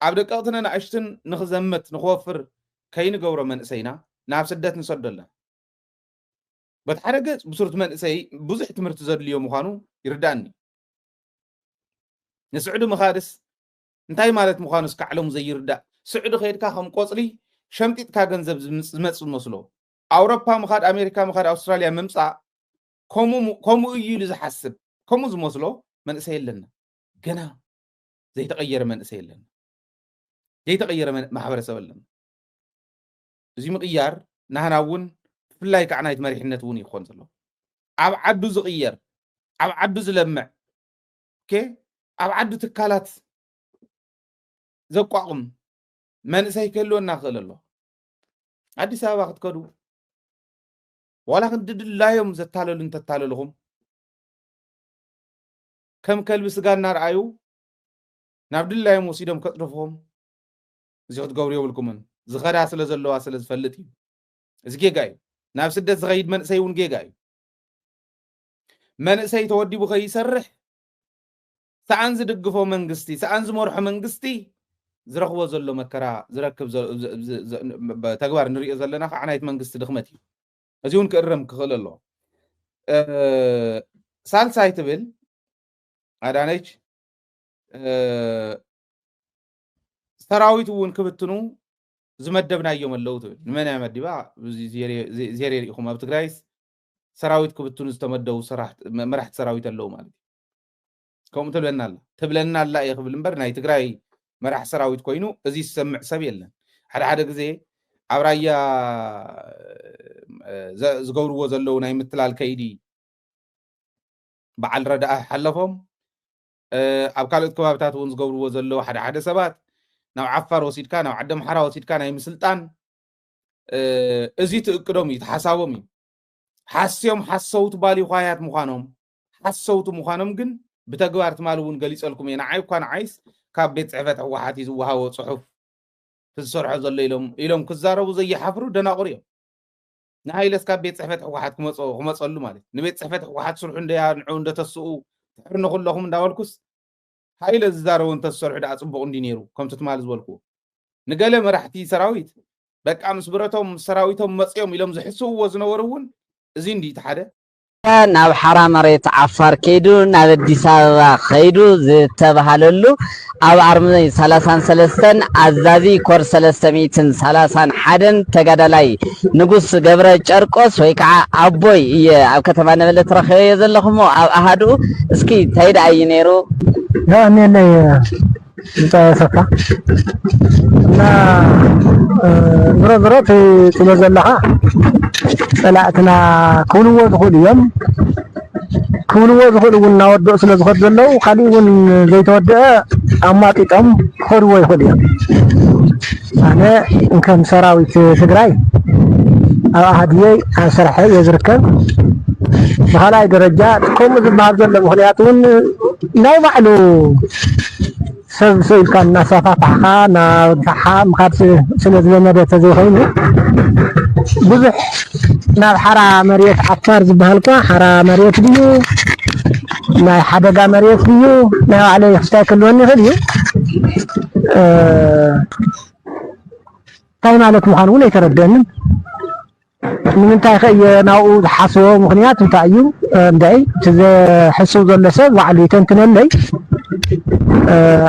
ኣብ ደቀቕትን ንኣሽትን ንኽዘምት ንኽወፍር ከይንገብሮ መንእሰይና ናብ ስደት ንሰደልና በቲ ሓደ ገጽ ብሱርት መንእሰይ ብዙሕ ትምህርቲ ዘድልዮ ምዃኑ ይርዳእኒ ንስዑዲ መኻድስ እንታይ ማለት ምዃኑ እስካዕለሙ ዘይርዳእ ስዑዲ ኸይድካ ከም ቆፅሊ ሸምጢጥካ ገንዘብ ዝመጽእ መስሎ ኣውሮፓ ምኻድ ኣሜሪካ ምኻድ ኣውስትራልያ ምምጻእ ከምኡ እዩ ኢሉ ዝሓስብ ከምኡ ዝመስሎ መንእሰይ የለና ገና ዘይተቀየረ መንእሰይ የለና ዘይተቀየረ ማሕበረሰብ ኣለና እዚ ምቅያር ናህና እውን ብፍላይ ከዓ ናይት መሪሕነት እውን ይኾን ዘሎ ኣብ ዓዱ ዝቅየር ኣብ ዓዱ ዝለምዕ ኣብ ዓዱ ትካላት ዘቋቁም መንእሰይ ክህልወና ክእል ኣሎ ኣዲስ ኣበባ ክትከዱ ዋላ ክንድድላዮም ዘታለሉ እንተታለልኹም كم كلب سجان نار عيو نابد الله يموسيدهم كترفهم زيوت قوري ولكمن زخرا سلا زلوا سلا زفلتي زكي جاي ناب سدت زغيد من سيون جي جاي من سي تودي بخي يسرح سأنز دقفو منقستي سأنز مرح منقستي زرخوا زلو مكرا زركب تقوار نريء زلنا عنايت منقستي دخمتي زيون كرم كخل الله سال سايتبل አዳነች ሰራዊት እውን ክብትኑ ዝመደብናዮም ኣለውት ንመን ያመድባ ዜሬ ኢኹም ኣብ ትግራይ ሰራዊት ክብትኑ ዝተመደቡ መራሕቲ ሰራዊት ኣለዉ ማለት ከምኡ ትብለና ኣላ ይኽብል እምበር ናይ ትግራይ መራሕ ሰራዊት ኮይኑ እዚ ዝሰምዕ ሰብ የለን ሓደ ግዜ ኣብ ራያ ዝገብርዎ ዘለዉ ናይ ምትላል ከይዲ በዓል ረዳእ ሓለፎም ኣብ ካልኦት ከባቢታት እውን ዝገብርዎ ዘለዉ ሓደ ሰባት ናብ ዓፋር ወሲድካ ናብ ዓዲ ኣምሓራ ወሲድካ ናይ ምስልጣን እዚ ትእቅዶም እዩ ተሓሳቦም እዩ ሓስዮም ሓሰውቱ ባሊኳያት ምዃኖም ሓሰውቱ ምዃኖም ግን ብተግባር ትማል እውን ገሊፀልኩም እየ ንዓይ እኳ ንዓይስ ካብ ቤት ፅሕፈት ሕወሓት እዩ ዝወሃቦ ፅሑፍ ትሰርሖ ዘሎ ኢሎም ክዛረቡ ዘይሓፍሩ ደናቑር እዮም ንሃይለስ ካብ ቤት ፅሕፈት ሕወሓት ክመፀሉ ማለት ንቤት ፅሕፈት ሕወሓት ስርሑ ንዑ እንደተስኡ ትሕርኑ ኩለኹም እንዳበልኩስ ሃይለ ዝዛረቡ እንተሰርሑ ዳ ጽቡቕ እንዲ ነይሩ ከም ትትማል ዝበልኩ ንገለ መራሕቲ ሰራዊት በቃ ምስ ብረቶም ሰራዊቶም መጽዮም ኢሎም ዝሕስብዎ ዝነበሩ እውን እዚ እንዲ ተሓደ ናብ ሓራ መሬት ዓፋር ከይዱ ናብ አዲስ አበባ ከይዱ ዝተባሃለሉ ኣብ ኣርሚ 33 ኣዛዚ ኮር 331 ተጋዳላይ ንጉስ ገብረ ጨርቆስ ወይ ከዓ ኣቦይ እየ ኣብ ከተማ ነበለ ተረኸበ ዘለኹሞ ኣብ ኣሃዱ እስኪ ተይዳይ ነይሩ ያኔለይ እንታሰፋ እና ዝረዝረት ስለዘለኻ ጠላእትና ክብልዎ ዝኽእሉ እዮም ክብልዎ ዝኽእሉ እውን እናወድኡ ስለ ዝኸዱ ዘለው ካሊእ እውን ዘይተወድአ ኣማጢጦም ክኸድዎ ይኽእሉ እዮም ኣነ ከም ሰራዊት ትግራይ ኣብ ኣሃድየይ ኣብ ስርሐ እየ ዝርከብ ብኻልኣይ ደረጃ ከምኡ ዝበሃል ዘሎ ምክንያት እውን ናይ ባዕሉ ሰብ ሰኢልካ እናሰፋፋሕካ ናብድሓ ምኻድ ስለ ዝለመደ ተዘይኮይኑ ብዙሕ ናብ ሓራ መሬት ዓፋር ዝበሃል እኳ ሓራ መሬት ድዩ ናይ ሓደጋ መሬት ድዩ ናይ ባዕለይ ክስታይ ክህልወኒ ይኽእል እዩ እንታይ ማለት ምዃኑ እውን ኣይተረድአንን ንምንታይ ኸ እየ ናብኡ ዝሓስቦ ምክንያት እንታይ እዩ እንዳይ ትዘሕስብ ዘሎ ሰብ ባዕሉ ይተንትነለይ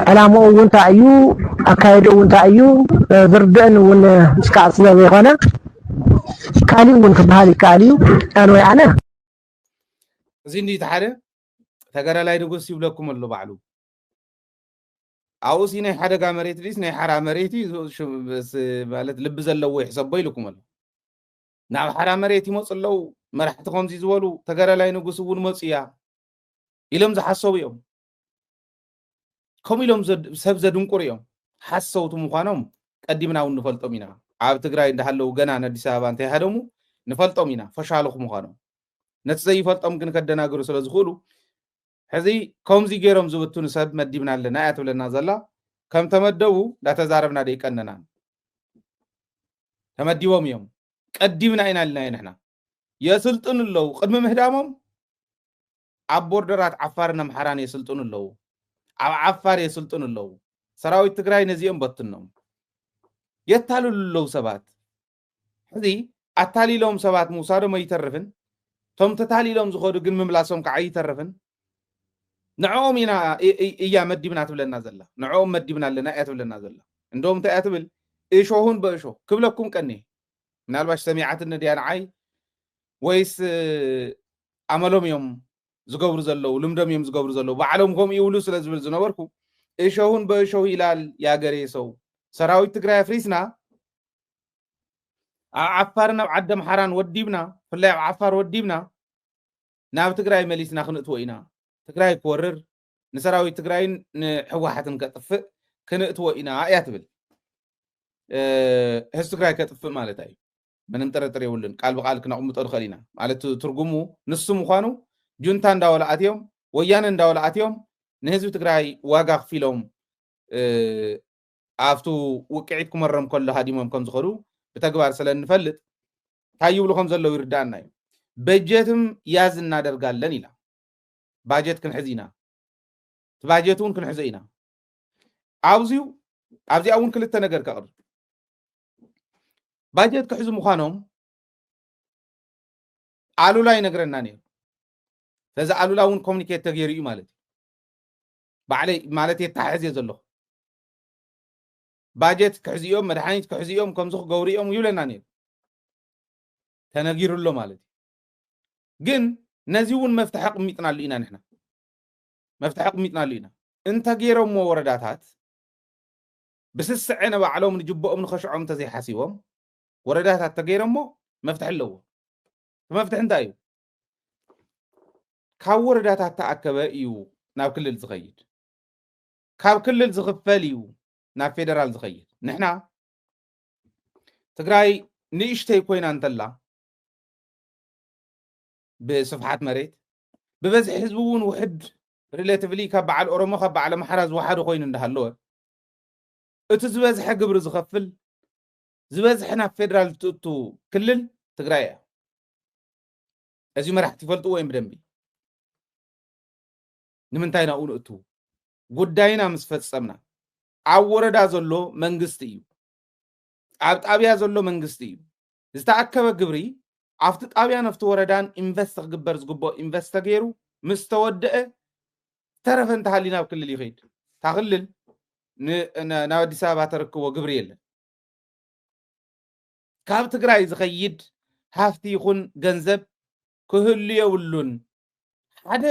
ዕላምኡ እውን እንታይ እዩ ኣካይድኡ እንታይ እዩ ዝርድአን እውን እስካዕ ስለ ዘይኮነ ካሊእ እውን ክበሃል ይከኣል እዩ ኣነ ወይ ኣነ እዚ እንዲ ተሓደ ተጋዳላይ ንጉስ ይብለኩም ኣሎ ባዕሉ ኣብኡ ናይ ሓደጋ መሬት ድስ ናይ ሓራ መሬት ማለት ልቢ ዘለዎ ይሕሰቦ ኢልኩም ኣሎ ናብ ሓራ መሬት ይመፁ ኣለው መራሕቲ ከምዚ ዝበሉ ተጋዳላይ ንጉስ እውን መፁ እያ ኢሎም ዝሓሰቡ እዮም ከምኡ ኢሎም ሰብ ዘድንቁር እዮም ሓሰውቱ ምዃኖም ቀዲምና እውን ንፈልጦም ኢና ኣብ ትግራይ እንዳሃለው ገና ንኣዲስ ኣበባ እንተይሃደሙ ንፈልጦም ኢና ፈሻልኹም ምዃኖም ነቲ ዘይፈልጦም ግን ከደናግሩ ስለ ዝኽእሉ ሕዚ ከምዚ ገይሮም ዝብትኑ ሰብ መዲብና ኣለና እያ ትብለና ዘላ ከም ተመደቡ እንዳተዛረብና ደይቀነና ተመዲቦም እዮም ቀዲምና ኢና ኢልና ንሕና የስልጥኑ ኣለው ቅድሚ ምህዳሞም ኣብ ቦርደራት ዓፋርን ኣምሓራን የስልጥኑ ኣለው ኣብ ዓፋር የስልጥኑ ኣለው ሰራዊት ትግራይ ነዚኦም በትኖም የታልሉ ኣለው ሰባት ሕዚ ኣታሊሎም ሰባት ምውሳዶም ኣይተርፍን ቶም ተታሊሎም ዝኸዱ ግን ምምላሶም ከዓ ኣይተርፍን ንዕኦም ኢና እያ መዲብና ትብለና ዘላ ንዕኦም መዲብና ኣለና እያ ትብለና ዘላ እንደውም እንታይ እያ ትብል እሾሁን በእሾህ ክብለኩም ቀኒ ምናልባሽ ሰሚዓት ነድያ ንዓይ ወይስ ኣመሎም እዮም ዝገብሩ ዘለው ልምዶም እዮም ዝገብሩ ዘለው ባዕሎም ከምኡ ይብሉ ስለ ዝብል ዝነበርኩ እሾሁን በእሾህ ይላል ያገሬ ሰው ሰራዊት ትግራይ ኣፍሪስና ኣብ ዓፋርን ኣብ ዓዲ ኣምሓራን ወዲብና ብፍላይ ኣብ ዓፋር ወዲብና ናብ ትግራይ መሊስና ክንእትዎ ኢና ትግራይ ክወርር ንሰራዊት ትግራይን ንሕወሓትን ከጥፍእ ክንእትዎ ኢና እያ ትብል ህዝቢ ትግራይ ከጥፍእ ማለት እዩ ምንም ጥርጥር የብሉን ቃል ብቃል ክነቕምጦ ንኽእል ኢና ማለት ትርጉሙ ንሱ ምዃኑ ጁንታ እንዳወላኣትዮም ወያነ እንዳወላኣትዮም ንህዝቢ ትግራይ ዋጋ ክፊሎም ኣብቱ ውቅዒት ክመረም ከሎ ሃዲሞም ከም ዝኸዱ ብተግባር ስለ እንፈልጥ እንታይ ይብሉ ከም ዘለው ይርዳእና እዩ በጀትም ያዝ እናደርጋለን ኢላ ባጀት ክንሕዝ ኢና ባጀት እውን ክንሕዞ ኢና ኣብዚኣ እውን ክልተ ነገር ከቕርብ ባጀት ክሕዙ ምዃኖም ኣሉላ ይነግረና ነይሩ ስለዚ ኣሉላ እውን ኮሚኒኬት ተገይሩ እዩ ማለት እዩ ባዕለይ ማለት የታሕዝ እየ ዘለኹ ባጀት ክሕዝኦም መድሓኒት ክሕዝኦም ከምዚ ክገብሩ እዮም ይብለና ነይሩ ተነጊሩሎ ማለት እዩ ግን ነዚ እውን መፍትሒ ቅሚጥናሉ ኢና ንሕና መፍትሒ ቅሚጥናሉ ኢና እንተገይሮሞ ወረዳታት ብስስዐ ነባዕሎም ንጅቦኦም ንኸሽዖም እንተዘይሓሲቦም ወረዳታት ተገይሮሞ መፍትሒ ኣለዎ መፍትሒ እንታይ እዩ ካብ ወረዳታት ተኣከበ እዩ ናብ ክልል ዝኸይድ ካብ ክልል ዝኽፈል እዩ ናብ ፌደራል ዝኸይድ ንሕና ትግራይ ንእሽተይ ኮይና እንተላ ብስፍሓት መሬት ብበዝሒ ህዝቢ እውን ውሕድ ሪሌቲቭሊ ካብ በዓል ኦሮሞ ካብ በዓል ኣምሓራ ዝወሓደ ኮይኑ እንዳሃለወ እቲ ዝበዝሐ ግብሪ ዝኸፍል ዝበዝሐ ናብ ፌደራል ትእቱ ክልል ትግራይ እያ እዚ መራሕቲ ይፈልጥዎ እዮም ብደንቢ ንምንታይ ናብኡ ንእቱ ጉዳይና ምስ ፈጸምና ኣብ ወረዳ ዘሎ መንግስቲ እዩ ኣብ ጣብያ ዘሎ መንግስቲ እዩ ዝተኣከበ ግብሪ ኣብቲ ጣብያ ነፍቲ ወረዳን ኢንቨስት ክግበር ዝግባእ ኢንቨስት ተገይሩ ምስ ተወድአ ተረፈ እንተሃሊና ኣብ ክልል ይኸይድ ታክልል ናብ ኣዲስ ኣበባ ተረክቦ ግብሪ የለን ካብ ትግራይ ዝኸይድ ሃፍቲ ይኹን ገንዘብ ክህሉ የብሉን ሓደ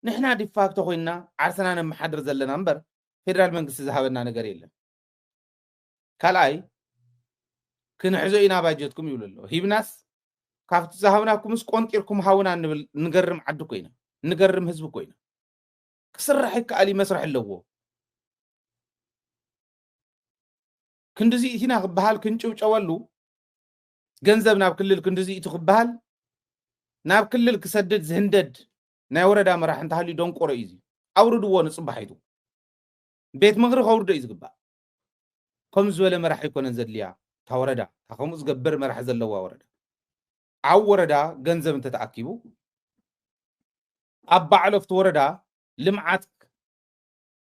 ንሕና ዲፋክቶ ኮይና ዓርሰና ነመሓድር ዘለና እምበር ፌደራል መንግስቲ ዝሃበና ነገር የለን ካልኣይ ክንሕዞ ኢና ባጀትኩም ይብሉ ኣሎ ሂብናስ ካብቲ ዝሃብናኩምስ ቆንጢርኩም ሃውና ንብል ንገርም ዓዲ ኮይና ንገርም ህዝቢ ኮይና ክስራሕ ይከኣል መስራሕ ኣለዎ ክንድዚ ኢቲና ክበሃል ክንጭብጨወሉ ገንዘብ ናብ ክልል ክንድዚ ኢቱ ክበሃል ናብ ክልል ክሰድድ ዝህንደድ ናይ ወረዳ መራሕ እንተሃልዩ ደንቆሮ እዩ ኣውርድዎ ንፅባሒቱ ቤት ምክሪ ከውርዶ እዩ ዝግባእ ከም ዝበለ መራሕ ይኮነን ዘድልያ ታ ወረዳ ታ ከምኡ ዝገብር መራሕ ዘለዋ ወረዳ ኣብ ወረዳ ገንዘብ እንተተኣኪቡ ኣብ ባዕለፍቲ ወረዳ ልምዓት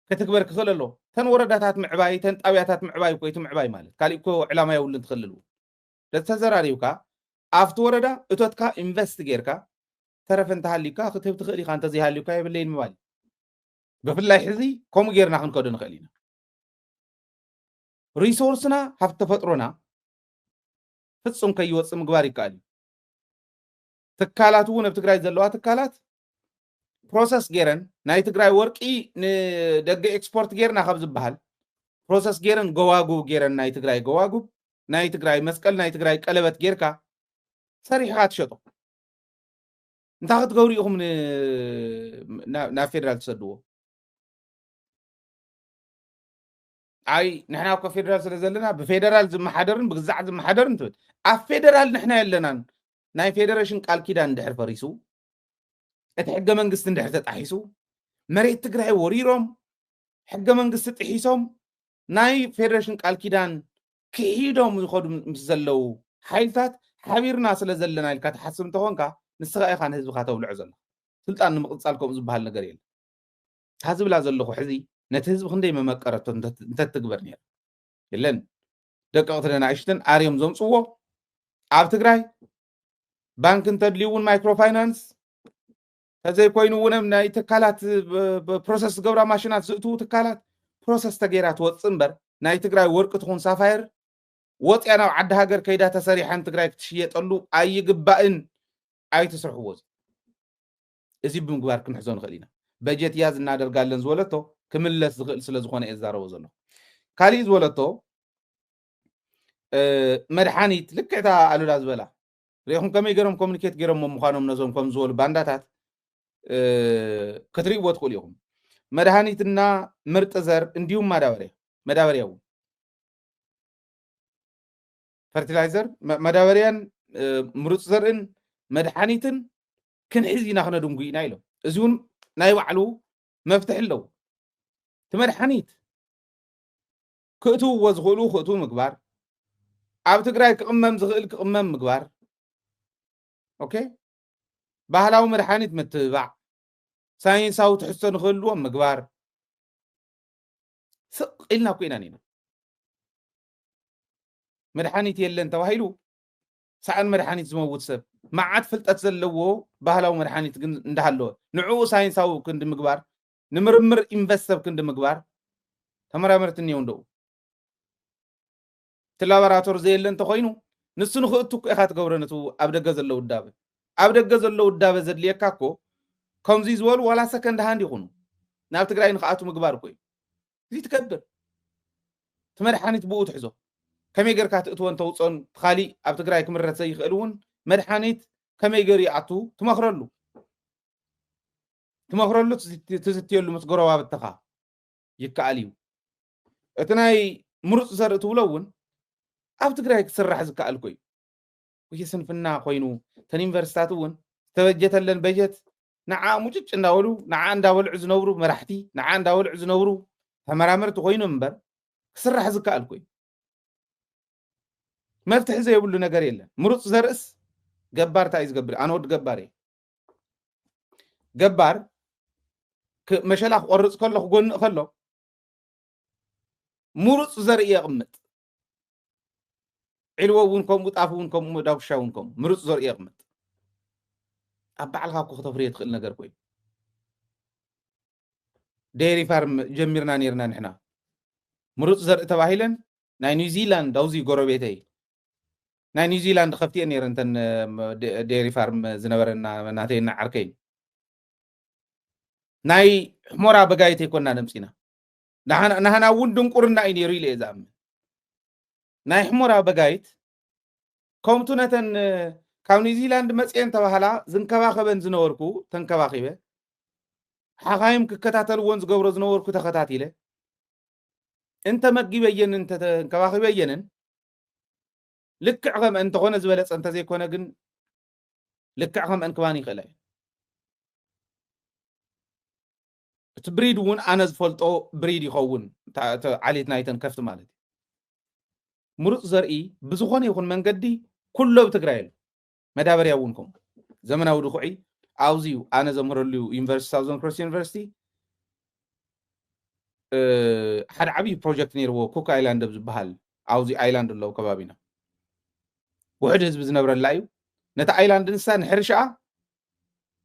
ክትግበር ክኽእል ኣሎ ተን ወረዳታት ምዕባይ ተን ጣብያታት ምዕባይ ኮይቱ ምዕባይ ማለት ካልእ እኮ ዕላማ የብሉን ትኽልሉ ተዘራሪብካ ኣብቲ ወረዳ እቶትካ ኢንቨስት ጌርካ ተረፈ እንተሃሊካ ክትህብ ትኽእል ኢኻ እንተዘይሃልዩካ የብለይን ምባል ብፍላይ ሕዚ ከምኡ ጌርና ክንከዶ ንኽእል ኢና ሪሶርስና ሃብቲ ተፈጥሮና ፍጹም ከይወፅእ ምግባር ይከኣል እዩ ትካላት እውን ኣብ ትግራይ ዘለዋ ትካላት ፕሮሰስ ጌረን ናይ ትግራይ ወርቂ ንደገ ኤክስፖርት ጌርና ካብ ዝበሃል ፕሮሰስ ጌረን ጎዋጉብ ጌረን ናይ ትግራይ ጎዋጉብ ናይ ትግራይ መስቀል ናይ ትግራይ ቀለበት ጌርካ ሰሪሕካ ትሸጦ እንታይ ክትገብሩ ኢኹም ናብ ፌደራል ትሰድዎ ኣይ ንሕና እኮ ፌደራል ስለ ዘለና ብፌደራል ዝመሓደርን ብግዛዕ ዝመሓደርን ትብል ኣብ ፌደራል ንሕና የለናን ናይ ፌደሬሽን ቃል ኪዳን እንድሕር ፈሪሱ እቲ ሕገ መንግስቲ እንድሕር ተጣሒሱ መሬት ትግራይ ወሪሮም ሕገ መንግስቲ ጥሒሶም ናይ ፌደሬሽን ቃል ኪዳን ክሂዶም ዝኸዱ ምስ ዘለው ሓይልታት ሓቢርና ስለ ዘለና ኢልካ ትሓስብ እንተኾንካ ንስኻ ኢኻ ንህዝብካ ተብልዖ ዘሎ ስልጣን ንምቕፃል ከምኡ ዝበሃል ነገር የለን ታዝብላ ዘለኹ ሕዚ ነቲ ህዝቢ ክንደይ መመቀረቶ እንተትግበር ነይሩ የለን ደቀቕቲ ንኣሽትን ኣርዮም ዘምፅዎ ኣብ ትግራይ ባንክ እንተድልዩ እውን ማይክሮ ፋይናንስ ተዘይኮይኑ እውን ናይ ትካላት ፕሮሰስ ዝገብራ ማሽናት ዝእትዉ ትካላት ፕሮሰስ ተገይራ ትወፅእ እምበር ናይ ትግራይ ወርቂ ትኹን ሳፋየር ወፅያ ናብ ዓዲ ሃገር ከይዳ ተሰሪሓን ትግራይ ክትሽየጠሉ ኣይግባእን ኣይትስርሕዎ እዚ ብምግባር ክንሕዞ ንኽእል ኢና በጀት ያዝ እናደርጋለን ዝበለቶ ክምለስ ዝኽእል ስለ ዝኾነ እየ ዝዛረቦ ዘሎ ካሊእ ዝበለቶ መድሓኒት ልክዕታ ኣሉላ ዝበላ ሪኢኹም ከመይ ገይሮም ኮሚኒኬት ገይሮም ምዃኖም ነዞም ከም ዝበሉ ባንዳታት ክትሪእዎ ትኽእሉ ኢኹም መድሓኒትና ምርጥ ዘር እንዲሁም መዳበርያ እውን ፈርቲላይዘር መዳበርያን ምሩፅ ዘርእን መድሓኒትን ክንሕዝ ኢና ክነድንጉ ኢና ኢሎም እዚ እውን ናይ ባዕሉ መፍትሒ ኣለዎ እቲ መድሓኒት ክእትውዎ ዝኽእሉ ክእትው ምግባር ኣብ ትግራይ ክቕመም ዝኽእል ክቕመም ምግባር ኦኬ ባህላዊ መድሓኒት ምትብባዕ ሳይንሳዊ ትሕዝቶ ንኽህልዎም ምግባር ስቕ ኢልና ኮይና ኒና መድሓኒት የለን ተባሂሉ ሳዕን መድሓኒት ዝመውት ሰብ መዓት ፍልጠት ዘለዎ ባህላዊ መድሓኒት ግን እንዳሃለወ ንዕኡ ሳይንሳዊ ክንዲ ምግባር ንምርምር ኢንቨስት ሰብ ክንዲ ምግባር ተመራመርቲ እኒአው እንደኡ እቲ ላቦራቶሪ ዘየለ እንተኮይኑ ንሱ ንኽእቱ ኢኻ ትገብሮ ነቱ ኣብ ደገ ዘሎ ውዳበ ኣብ ደገ ዘሎ ውዳበ ዘድልየካ እኮ ከምዚ ዝበሉ ዋላ ሰከንድ ሃንድ ይኹኑ ናብ ትግራይ ንኽኣቱ ምግባር እኮ እዩ እዚ ትገብር እቲ መድሓኒት ብኡ ትሕዞ ከመይ ጌርካ ትእትወን ተውፅኦን ካሊእ ኣብ ትግራይ ክምረት ዘይኽእል እውን መድሓኒት ከመይ ገይሩ ይኣቱ ትመኽረሉ ትዝትየሉ ምስ ጎረባብትኻ ይከኣል እዩ እቲ ናይ ምሩፅ ዘርኢ ትብሎ እውን ኣብ ትግራይ ክስራሕ ዝከኣል ኮዩ ወይ ስንፍና ኮይኑ ተን ዩኒቨርሲታት እውን ተበጀተለን በጀት ንዓ ሙጭጭ እንዳበሉ ንዓ እንዳበልዑ ዝነብሩ መራሕቲ ንዓ እንዳበልዑ ዝነብሩ ተመራመርቲ ኮይኖም እምበር ክስራሕ ዝከኣል ኮዩ መፍትሒ ዘይብሉ ነገር የለን ምሩፅ ዘርእስ ገባር እንታይ ዝገብር ኣነ ወዲ ገባር እየ ገባር مشلاخ قرص كله قن خلو مرص زرئي يقمط علوونكم وطافونكم وداوشاونكم مرص زرئي يقمط أبعلها كو خطفري يدخل نجر كوي ديري فارم جميرنا نيرنا نحنا مرص زرئي تباهيلن ناي نيوزيلاند دوزي غوربيتي ناي نيوزيلاند خفتي نيرنتن ديري فارم زنبرنا ناتينا عركين ناي حمورا بغايتي كنا نمسينا نحنا وندن قرنا ايني ريلي زام ناي حمورا بغايت كومتونتن كاو نيوزيلاند مصين تباهلا زنكباخبن زنوركو تنكباخيبه حقايم ككتاتل ونز غبر زنوركو تخاتاتيله انت مغيبين انت تنكباخيبينن لكعغم انت غونه زبلص انت زي كونه جن لكعغم انكباني خلاي تبريد ون انا زفلطو بريد يخون عليت نايتن كفت مالتي مرص زرئي بزخونه يكون منقدي كله بتقرايل مدابريا ونكم زمناو دخوعي اوزيو انا زمرلو يونيفرسيتي ساوزرن كروس يونيفرسيتي حد عبي بروجكت نيرو كوك ايلاند بزبحال اوزي ايلاند لو كبابينا وحد حزب زنبر اللايو نتا ايلاند انسان حرشا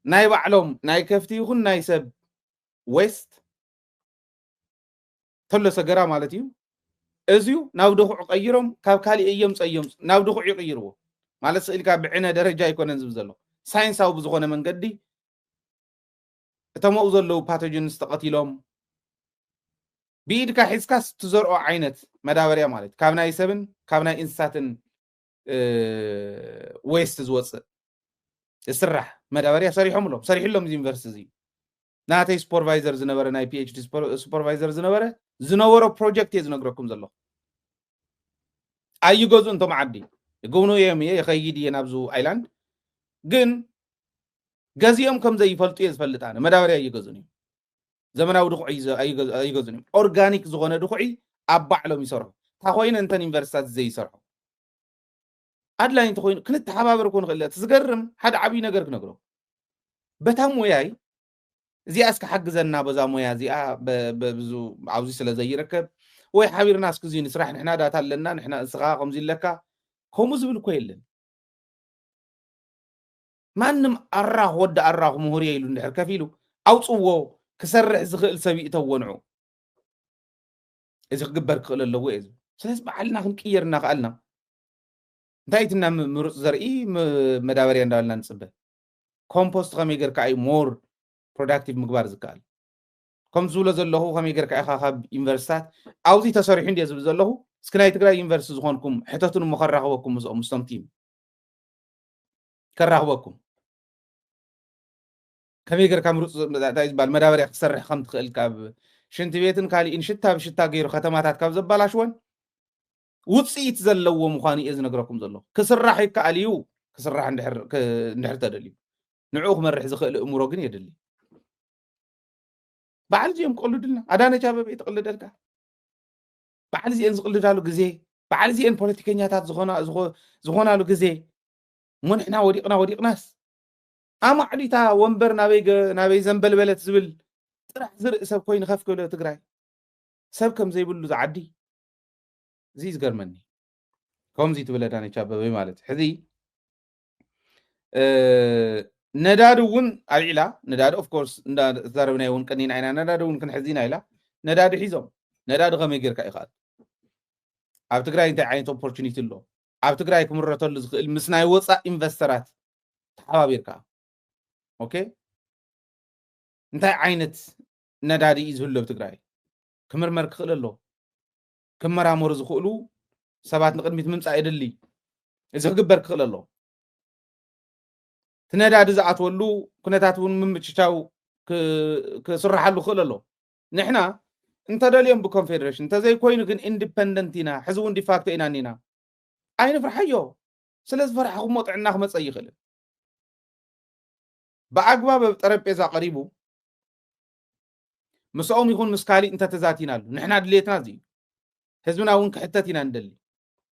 ناي بعلوم ناي كفتي يكون ناي سب ويست تلو سغرا مالتيو ازيو ناو دخو قيرهم كاب كالي ايام صيام ناو دخو يقيرو ማለት ስእልካ ብዕነ ደረጃ ይኮነን ዝብ ዘሎ ሳይንሳዊ ብዝኾነ መንገዲ እተምኡ ዘለዉ ፓቶጀንስ ተቐቲሎም ብኢድካ ሒዝካስ ትዘርኦ ዓይነት መዳበርያ ማለት ካብ ናይ ሰብን ካብ ናይ እንስሳትን ዌስት ዝወፅእ ዝስራሕ መዳበርያ ሰሪሖምሎም ሰሪሕሎም እዚ ዩኒቨርሲቲ እዚ ናተይ ሱፐርቫይዘር ዝነበረ ናይ ፒኤችዲ ሱፐርቫይዘር ዝነበረ ፕሮጀክት እየ ዝነግረኩም ዘለኹ ኣይገዙ እንቶም ዓዲ يقولون يومي يخيدي ينابزو ايلاند جن غازيوم كم زي يفلطو يزفلط انا مدابريا يغزوني زمناو دخعي يغزوني اورغانيك زغونه دخعي ابعلهم يسرحو تا خوين انتن يونيفرسيتات زي يسرحو ادلاين تخوين كنت حبابر كون خلات تزغرم حد عبي ነገር كنغرو بتام وياي زي اسك حجزنا بزا مويا زي ببزو عاوزي سلا زي يركب وي حبيرنا اسك زي نسرح نحنا داتا لنا نحنا اسغاقم زي لكا هم زبل كويلن مانم أراه ود أراه مهوري يلون دحر كفيلو أو صوو كسرع زغل سبي تونعو إذا قبر كل اللويز سلس بعلنا خن كيرنا قالنا دايتنا مرص زرعي مدابري عندنا نصبه كومبوست خم يقدر كاي مور productive مقبار زكال كم زولا زلهو خم يقدر كاي خاب يونيفرسيتات أو زي تصريحين دي زلهو سكناي تقرا يونيفرسيتي زخونكم حتتون مخرخوكم مستمتين كرهوكم كم يقدر كامروس دايز بالمدابر يخسرح خمت خل كاب شنت بيتن كالي ان شتا بشتا غير ختماتات كاب زبالاشون وصيت زلو مخاني اذ نغركم زلو كسرح يكاليو كسرح ندحر تدلي نعوخ مرح زخل امورو كن يدلي بعد جيم قلدلنا ادانه شباب يتقلدلك بعد زين زقلدالو غزي بعد زين بوليتيكينياتات زغونالو غزي من احنا وديقناس اما عديتا ومبر نابي زنبل بلت زبل طرح زرق سب كوين خف كله تግራይ سب كم زي بلو زعدي زي زغرمني كم زي تبلداني شابه ማለት حذي ندادون العلا نداد اوف كورس نداربنا يون كنين عينا ندادون كن حزينا الى نداد حيزم نداد غمي غيركا يخات اب تግራይ انت عين opportunity له اب تግራይ كمرتل زخل مسناي وصا انفسترات تحابيركا اوكي انت عينت ندادي يزهلو بتግራይ كمرمر كخللو كمرامور زخلو سبات نقدميت ممصا يدلي اذا كغبر كخللو تنداد زعتولو كنتاتون ممچچاو كسرحلو خللو نحنا انت داليوم بكونفدريشن انت زي كوينو كن اندبندنتينا حزون دي فاكتو انانينا اين فرحيو سلاز فرحكم موطعنا خمص يخل باغباب بطربيزا قريبو مسؤوم يكون مسكالي انت تزاتينالو نحنا دليتنا زي حزبنا ون كحتتينا ندلي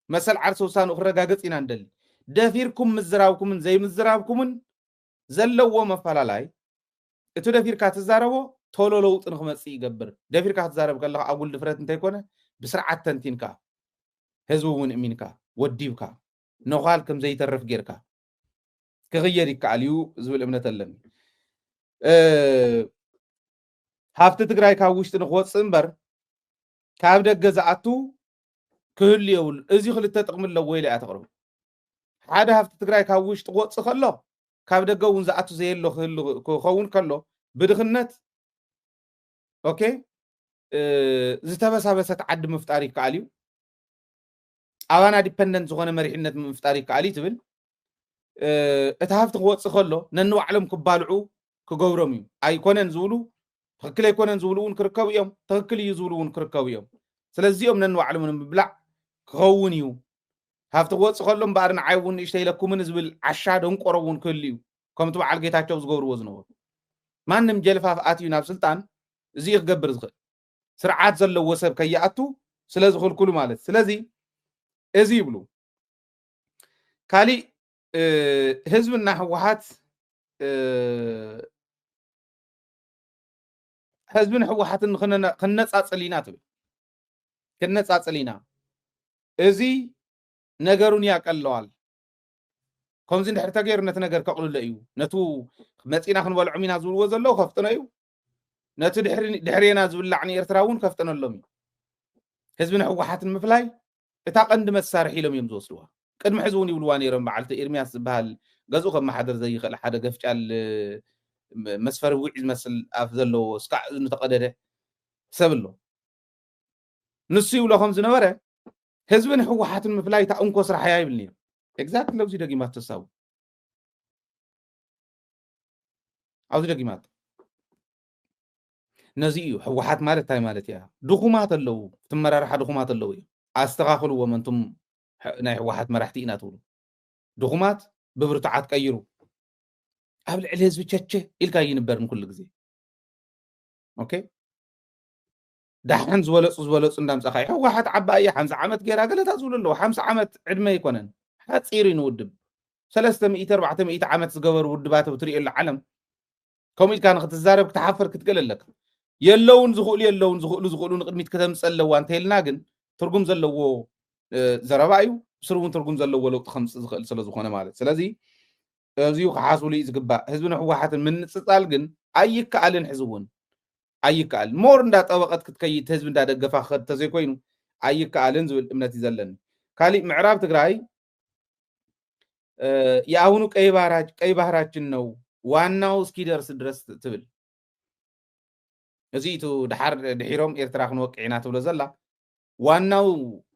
مسل عرسو سانو خرغاغصينا ندلي دفيركم مزراوكم زي مزراوكم زلوا مفلالاي اتو دفير كاتزاربو ቶሎ ለውጥ ንክመጽእ ይገብር ደፊርካ ትዛረብ ከለካ አጉል ድፍረት እንተይኮነ ብስርዓት ተንቲንካ ህዝቡ እውን እሚንካ ወዲብካ ነዃል ከም ዘይተርፍ ጌርካ ክኽየድ ይከኣል እዩ ዝብል እምነት ኣለኒ ሃፍቲ ትግራይ ካብ ውሽጢ ንክወፅእ እምበር ካብ ደገ ዝኣቱ ክህሉ የብሉ እዚ ክልተ ጥቕሚ ኣለዎ ኢለ እያ ተቕርብ ሓደ ሃፍቲ ትግራይ ካብ ውሽጢ ክወፅእ ከሎ ካብ ደገ እውን ዝኣቱ ዘየሎ ክኸውን ከሎ ብድኽነት ኦኬ ዝተበሳበሰት ዓዲ ምፍጣር ይከኣል እዩ ኣባና ዲፐንደንት ዝኾነ መሪሕነት ምፍጣር ይከኣል እዩ ትብል እቲ ሃፍቲ ክወፅእ ከሎ ነንባዕሎም ክባልዑ ክገብሮም እዩ ኣይኮነን ዝብሉ ትክክል ኣይኮነን ዝብሉ እውን ክርከቡ እዮም ትክክል እዩ ዝብሉ እውን ክርከቡ እዮም ስለዚኦም ነንባዕሎም ንምብላዕ ክኸውን እዩ ሃፍቲ ክወፅእ ከሎ እምበኣር ንዓይ እውን ንእሽተይ ኢለኩምን ዝብል ዓሻ ደንቆሮ እውን ክህሉ እዩ ከምቲ በዓል ጌታቸው ዝገብርዎ ዝነበሩ ማንም ጀልፋፍ ኣትዩ ናብ ስልጣን እዚ ክገብር ዝኽእል ስርዓት ዘለዎ ሰብ ከይኣቱ ስለ ዝኽልክሉ ማለት ስለዚ እዚ ይብሉ ካሊእ ህዝብና ህወሓት ህዝብን ህወሓትን ክነፃፅል ኢና ትብል ክነፃፅል ኢና እዚ ነገሩን ያቀለዋል ከምዚ እንድሕር ተገይሩ ነቲ ነገር ከቕልሎ እዩ ነቱ መፂና ክንበልዖም ኢና ዝብልዎ ዘለዉ ከፍጥኖ እዩ ነቲ ድሕርና ዝብላዕ ንኤርትራ እውን ከፍጥነሎም እዩ ህዝብን ህወሓትን ምፍላይ እታ ቀንዲ መሳርሒ ኢሎም እዮም ዝወስድዋ ቅድሚ ሕዚ እውን ይብልዋ ነይሮም በዓልቲ ኤርምያስ ዝበሃል ገዝኡ ከም ማሓደር ዘይኽእል ሓደ ገፍጫል መስፈሪ ውዒ ዝመስል ኣፍ ዘለዎ እስካዕ ንተቐደደ ሰብ ኣሎ ንሱ ይብሎ ከም ዝነበረ ህዝብን ህወሓትን ምፍላይ እታ እንኮ ስራሕ እያ ይብል ነይሩ ኤግዛክት ለብዚ ደጊማት ተሳቡ ኣብዚ ደጊማት ነዚ እዩ ህወሓት ማለት እንታይ ማለት እያ ድኹማት ኣለዉ ትመራርሓ ድኹማት ኣለዉ እዩ ኣስተኻኽልዎም እንቱም ናይ ህወሓት መራሕቲ ኢና ትብሉ ድኹማት ብብርቱዓት ቀይሩ ኣብ ልዕሊ ህዝቢ ቸቸ ኢልካ ይንበርን ኩሉ ግዜ ኦኬ ዳሕን ዝበለፁ እንዳምፀኻ ህወሓት ዓባይ 50 ዓመት ገይራ ገለታ ዝብሉ ኣለዉ 50 ዓመት ዕድመ ኣይኮነን ሓፂር እዩ ንውድብ 300 ዓመት ዝገበሩ ውድባት ብትሪእየሉ ዓለም ከምኡ ኢልካ ንክትዛረብ ክትሓፍር ክትገል ኣለካ የለውን ዝኽእሉ ንቅድሚት ከተምፅእ ኣለዋ እንተይልና ግን ትርጉም ዘለዎ ዘረባ እዩ ብስሩ እውን ትርጉም ዘለዎ ለውጢ ከምፅእ ዝኽእል ስለ ዝኾነ ማለት ስለዚ እዚኡ ክሓስብሉ እዩ ዝግባእ ህዝብን ህወሓትን ምንፅፃል ግን ኣይከኣልን ሕዚ እውን ኣይከኣልን ሞር እንዳጠበቐት ክትከይድ ህዝቢ እንዳደገፋ ክኸድ ተዘይኮይኑ ኣይከኣልን ዝብል እምነት እዩ ዘለኒ ካሊእ ምዕራብ ትግራይ የአሁኑ ቀይ ባህራችን ነው ዋናው እስኪደርስ ድረስ ትብል እዚ ቱ ድሒሮም ኤርትራ ክንወቅዕ ኢና ትብሎ ዘላ ዋናው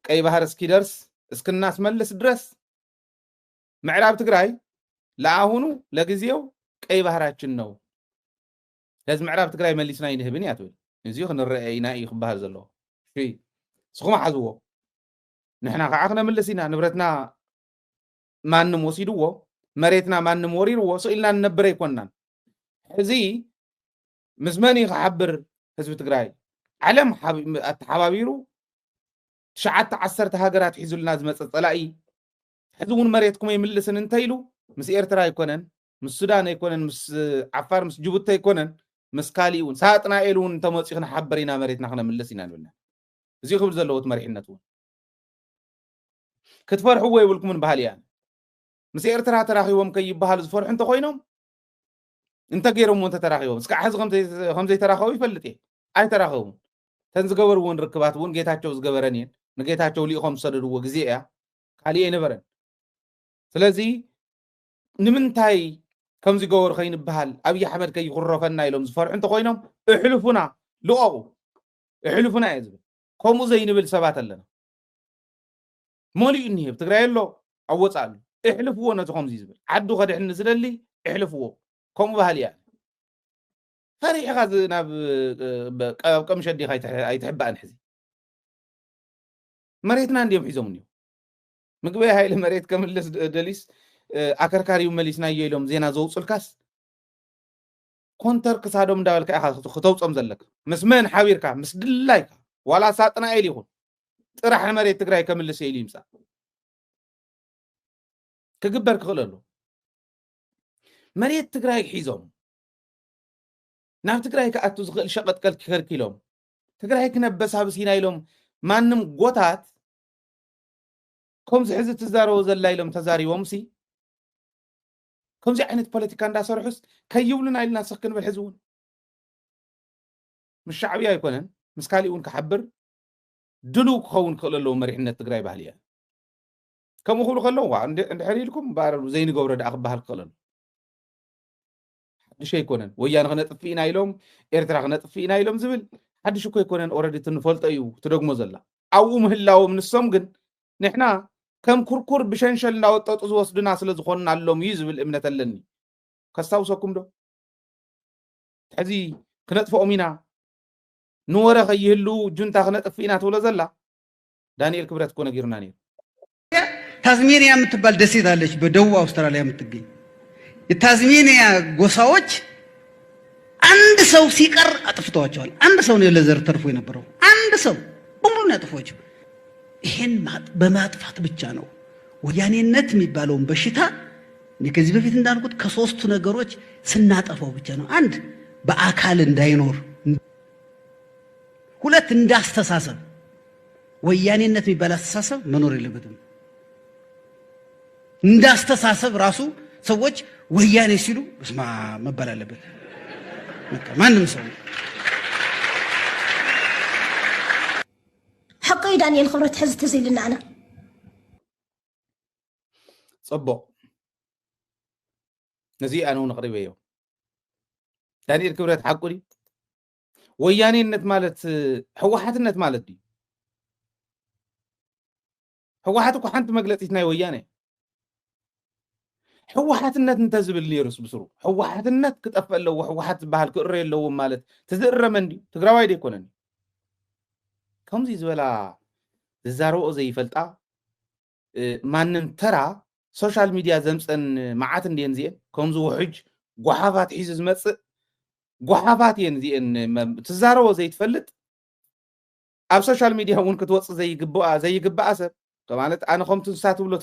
ቀይ ባህር እስኪደርስ እስክናስመልስ ድረስ ምዕራብ ትግራይ ለአሁኑ ለጊዜው ቀይ ባህራችን ነው ህዝቢ ምዕራብ ትግራይ መሊስና ይንህብን እያ ትብል እዚ ክንረአ ኢና እዩ ክበሃል ዘለዎ ስኹም ሓዝዎ ንሕና ከዓ ክነምልስ ኢና ንብረትና ማንም ወሲድዎ መሬትና ማንም ወሪርዎ ስኢልና ንነብር ኣይኮንናን ሕዚ ምስ መን ክሓብር ህዝቢ ትግራይ ዓለም ኣተሓባቢሩ 9-10 ሃገራት ሒዙልና ዝመፀ ፀላኢ ሕዚ እውን መሬትኩም ይምልስን እንተይሉ ምስ ኤርትራ ኣይኮነን ምስ ሱዳን ኣይኮነን ምስ ዓፋር ምስ ጅቡቲ ኣይኮነን ምስ ካሊእ እውን ሳጥናኤል እውን እንተመፂኡ ክነሓብር ኢና መሬትና ክነምልስ ኢና ንብልና እዚ ክብል ዘለዎት መሪሕነት እውን ክትፈርሕዎ ይብልኩምን ባህል እያ ምስ ኤርትራ ተራኺቦም ከይበሃሉ ዝፈርሑ እንተኮይኖም እንተ ገይሮም እውን ተራኺቦም እስካዕ ሕዚ ከምዘይ ተራኸቡ ይፈልጥ እየ ኣይተራኸቡን ተን ዝገበርዎን ርክባት እውን ጌታቸው ዝገበረን እየን ንጌታቸው ሊኢኾም ዝሰደድዎ ግዜ እያ ካሊእ ኣይነበረን ስለዚ ንምንታይ ከምዚ ገበሩ ከይንበሃል ኣብይ ኣሕመድ ከይኩረፈና ኢሎም ዝፈርሑ እንተኮይኖም እሕልፉና ልቐቑ እሕልፉና እየ ዝብል ከምኡ ዘይንብል ሰባት ኣለና መሊኡ እኒሄ ብትግራይ ኣሎ ኣብ ወፃእ ኣሎ እሕልፍዎ ነቲ ከምዚ ዝብል ዓዱ ከድሕኒ ዝደሊ እሕልፍዎ ከምኡ ባህል እያ ፈሪሕኻ ናብ ቀምሸ ዲኻ ኣይትሕባእን ሕዚ መሬትና እንዲዮም ሒዞም እኒሁ ምግበ ሃይለ መሬት ከምልስ ደሊስ ኣከርካሪው መሊስናዮ ኢሎም ዜና ዘውፅልካስ ኮንተር ክሳዶም እንዳበልካ ኢኻ ክተውፆም ዘለካ ምስ መን ሓቢርካ ምስ ድላይካ ዋላ ሳጥናኤል ይኹን ጥራሕ መሬት ትግራይ ከምልስ ኢሉ ይምፃእ ክግበር ክኽእል ኣሎ መሬት ትግራይ ሒዞም ናብ ትግራይ ከኣቱ ዝኽእል ሸቐጥ ከልኪሎም ትግራይ ክነበስ ሃብሲና ኢሎም ማንም ጎታት ከምዚ ሕዚ ትዛረቡ ዘላ ኢሎም ተዛሪቦምሲ ከምዚ ዓይነት ፖለቲካ እንዳሰርሑስ ከይብሉና ኢልና ስኽ ክንብል ሕዚ እውን ምስ ሻዕብያ ኣይኮነን ምስ ካሊእ እውን ክሓብር ድሉው ክኸውን ክኽእል ኣለዎ መሪሕነት ትግራይ ባህል እያ ከምኡ ክብሉ ከለዉ እንድሕር ኢልኩም ዘይንገብሮ ዳኣ ክበሃል ክኽእል ኣሎ ሓድሽ ኣይኮነን ወያነ ክነጥፊ ኢና ኢሎም ኤርትራ ክነጥፊ ኢና ኢሎም ዝብል ሓድሽ እኮ ኣይኮነን ኦልሬዲ ትንፈልጦ እዩ ትደግሞ ዘላ ኣብኡ ምህላዎም ንሶም ግን ንሕና ከም ኩርኩር ብሸንሸል እንዳወጠጡ ዝወስዱና ስለ ዝኾኑና ኣሎም እዩ ዝብል እምነት ኣለኒ ከስታውሰኩም ዶ ሕዚ ክነጥፍኦም ኢና ንወረ ከይህሉ ጁንታ ክነጥፊ ኢና ትብሎ ዘላ ዳንኤል ክብረት እኮ ነጊሩና ነይሩ ታዝሜኒያ የምትባል ደሴት አለች በደቡብ አውስትራሊያ የምትገኝ የታዝሜኒያ ጎሳዎች አንድ ሰው ሲቀር አጥፍተዋቸዋል አንድ ሰው ነው ለዘር ተርፎ የነበረው አንድ ሰው በሙሉ ያጥፏቸው ይሄን በማጥፋት ብቻ ነው ወያኔነት የሚባለውን በሽታ ከዚህ በፊት እንዳልኩት ከሶስቱ ነገሮች ስናጠፋው ብቻ ነው አንድ በአካል እንዳይኖር ሁለት እንዳስተሳሰብ ወያኔነት የሚባል አስተሳሰብ መኖር የለበትም እንዳስተሳሰብ ራሱ ሰዎች ወያኔ ሲሉ በስማ መባል አለበት ማንም ሰው حقي دانيال خبرت حز تزيلنا أنا صبو نزي أنا ونقرب يوم دانيال كبرت حقولي وياني النت مالت حوحات النت مالت دي حوحاتك وحنت مقلتي وياني حوحات النت انتزب اللي يرس بسرو حوحات النت كتقفل له وحوحات بحال كقري له مالت تزر مندي تقراوي دي كونني كم زي زولا زارو زي فلتا مانن ترى سوشيال ميديا زمصن معات اندين زين كم زو حج غحافات حيز زمص غحافات ين زين تزارو زي تفلت اب سوشيال ميديا ون كتوص زي يغبا اسب ማለት አነ ከምቱ ሳት ብሎ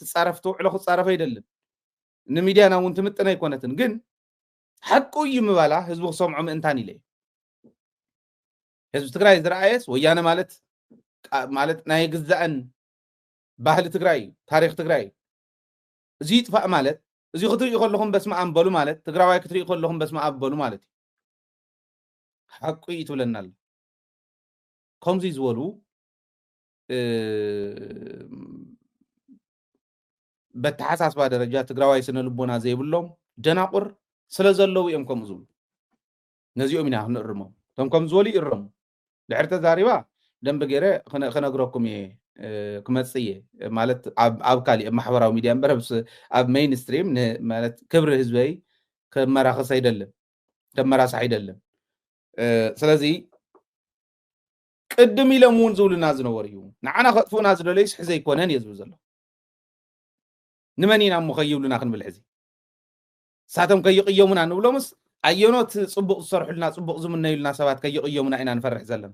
ትጻረፍቱ ዕሎ ክጻረፍ አይደለም ንሚዲያና ውን ትምጥና ይኮነትን ግን ሐቁ ይምባላ ህዝቡ ሰምዑ ምእንታን ኢለ ህዝብ ትግራይ ዝራአየስ ወያነ ማለት ናይ ግዛእን ባህሊ ትግራይ ታሪኽ ትግራይ እዚ ጥፋእ ማለት እዚ ክትሪኡ ከለኹም በስመ አብ በሉ ማለት ትግራዋይ ክትሪኡ ከለኹም በስመ አብ በሉ ማለት ሐቁ ይትብለናል ከምዚ ዝበሉ በተሐሳስባ ደረጃ ትግራዋይ ስነ ልቦና ዘይብሎም ደናቁር ስለዘለው እዮም ከም ዝብሉ ነዚኦም ኢና ክንርመው ከም ዝበሉ ይርሙ ድሕሪ ተዛሪባ ደንብ ገይረ ክነግረኩም ክመጽየ ማለት ኣብ ካሊእ ማሕበራዊ ሚድያ እምበረብስ ኣብ ሜይንስትሪም ማለት ክብሪ ህዝበይ ከመራኸስ አይደለም ከመራስ አይደለም ስለዚ ቅድም ኢሎም እውን ዝብሉና ዝነበሩ እዩ ንዓና ከጥፉና ዝደለይስ ሕዘ ይኮነን የዝብል ዘሎ ንመን ኢና እሞ ከይብሉና ክንብል ሕዚ ሳቶም ከይቅየሙና ንብሎምስ ኣየኖት ፅቡቕ ዝሰርሑልና ፅቡቕ ዝምነዩልና ሰባት ከይቅየሙና ኢና ንፈርሕ ዘለና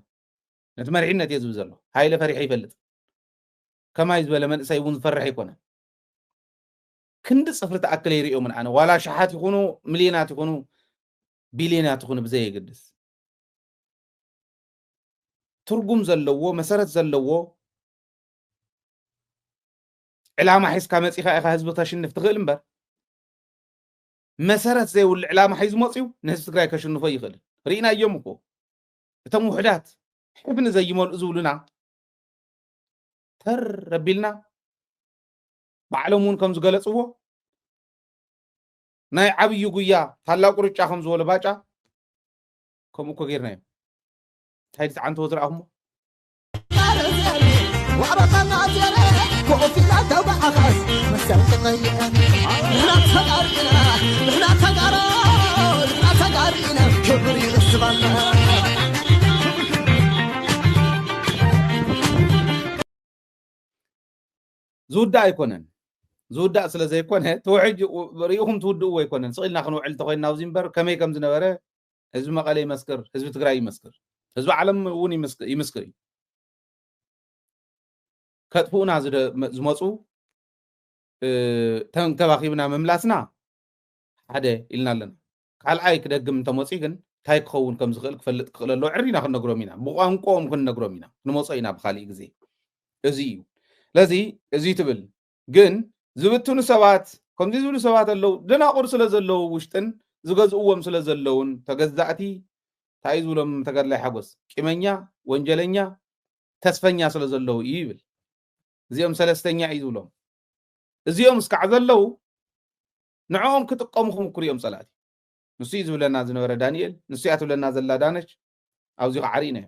ነቲ መሪሕነት የዝብል ዘሎ ሃይለ ፈሪሕ ይፈልጥ ከማይ ዝበለ መንእሰይ እውን ዝፈርሕ ይኮነ ክንዲ ፅፍሪ ተኣክለ ይርኦምን ኣነ ዋላ ሸሓት ይኹኑ ሚልዮናት ይኹኑ ቢልዮናት ይኹኑ ብዘይ የግድስ ትርጉም ዘለዎ መሰረት ዘለዎ ዕላማ ሒዝካ መፂኻ ኢኻ ህዝቢ ተሽንፍ ትኽእል እምበር መሰረት ዘይብሉ ዕላማ ሒዙ መፂኡ ንህዝቢ ትግራይ ከሽንፎ ይኽእል ርኢና እዮም እኮ እቶም ውሕዳት ሕብኒ ዘይመልኡ ዝብሉና ተር ረቢልና ባዕሎም እውን ከም ዝገለፅዎ ናይ ዓብዪ ጉያ ታላቅ ቁርጫ ከም ዝበሎ ባጫ ከምኡ እኮ ጌርና እዮም هاي تعنتو تراهم وعرفنا عزيرة كوفينا توبة أخاس مسلطنا نحنا تقارينا كبري السبانا زودا يكونن زودا سلا زي يكونه توعج ريهم تودوا يكونن سئلنا خنوعل تخينا وزينبر كمي كم زنبره حزب مقالي يمسكر حزب تግራይ يمسكر ህዝቢ ዓለም እውን ይመስክር ከጥፉና ዝመፁ ተንከባኺብና መምላስና ሓደ ኢልና ኣለና ካልኣይ ክደግም እንተመፂግን እንታይ ክኸውን ከም ዝኽእል ክፈልጥ ክኽእል ኣለዎ ዕሪና ክንነግሮም ኢና ብቋንቋኦም ክንነግሮም ኢና ንመፆ ኢና ብካሊእ ግዜ እዚ እዩ ስለዚ እዚ ትብል ግን ዝብትኑ ሰባት ከምዚ ዝብሉ ሰባት ኣለው ደናቁር ስለ ዘለው ውሽጥን ዝገዝእዎም ስለ ዘለውን ተገዛእቲ እንታይ ዝብሎም ተጋድላይ ሓጎስ ቂመኛ ወንጀለኛ ተስፈኛ ስለ ዘለው እዩ ይብል እዚኦም ሰለስተኛ እዩ ዝብሎም እዚኦም እስካዕ ዘለው ንዕኦም ክጥቀሙ ክምኩር እዮም ፀላእቲ ንሱ እዩ ዝብለና ዝነበረ ዳንኤል ንሱ እያ ትብለና ዘላ ዳነች ኣብዚ ዓሪና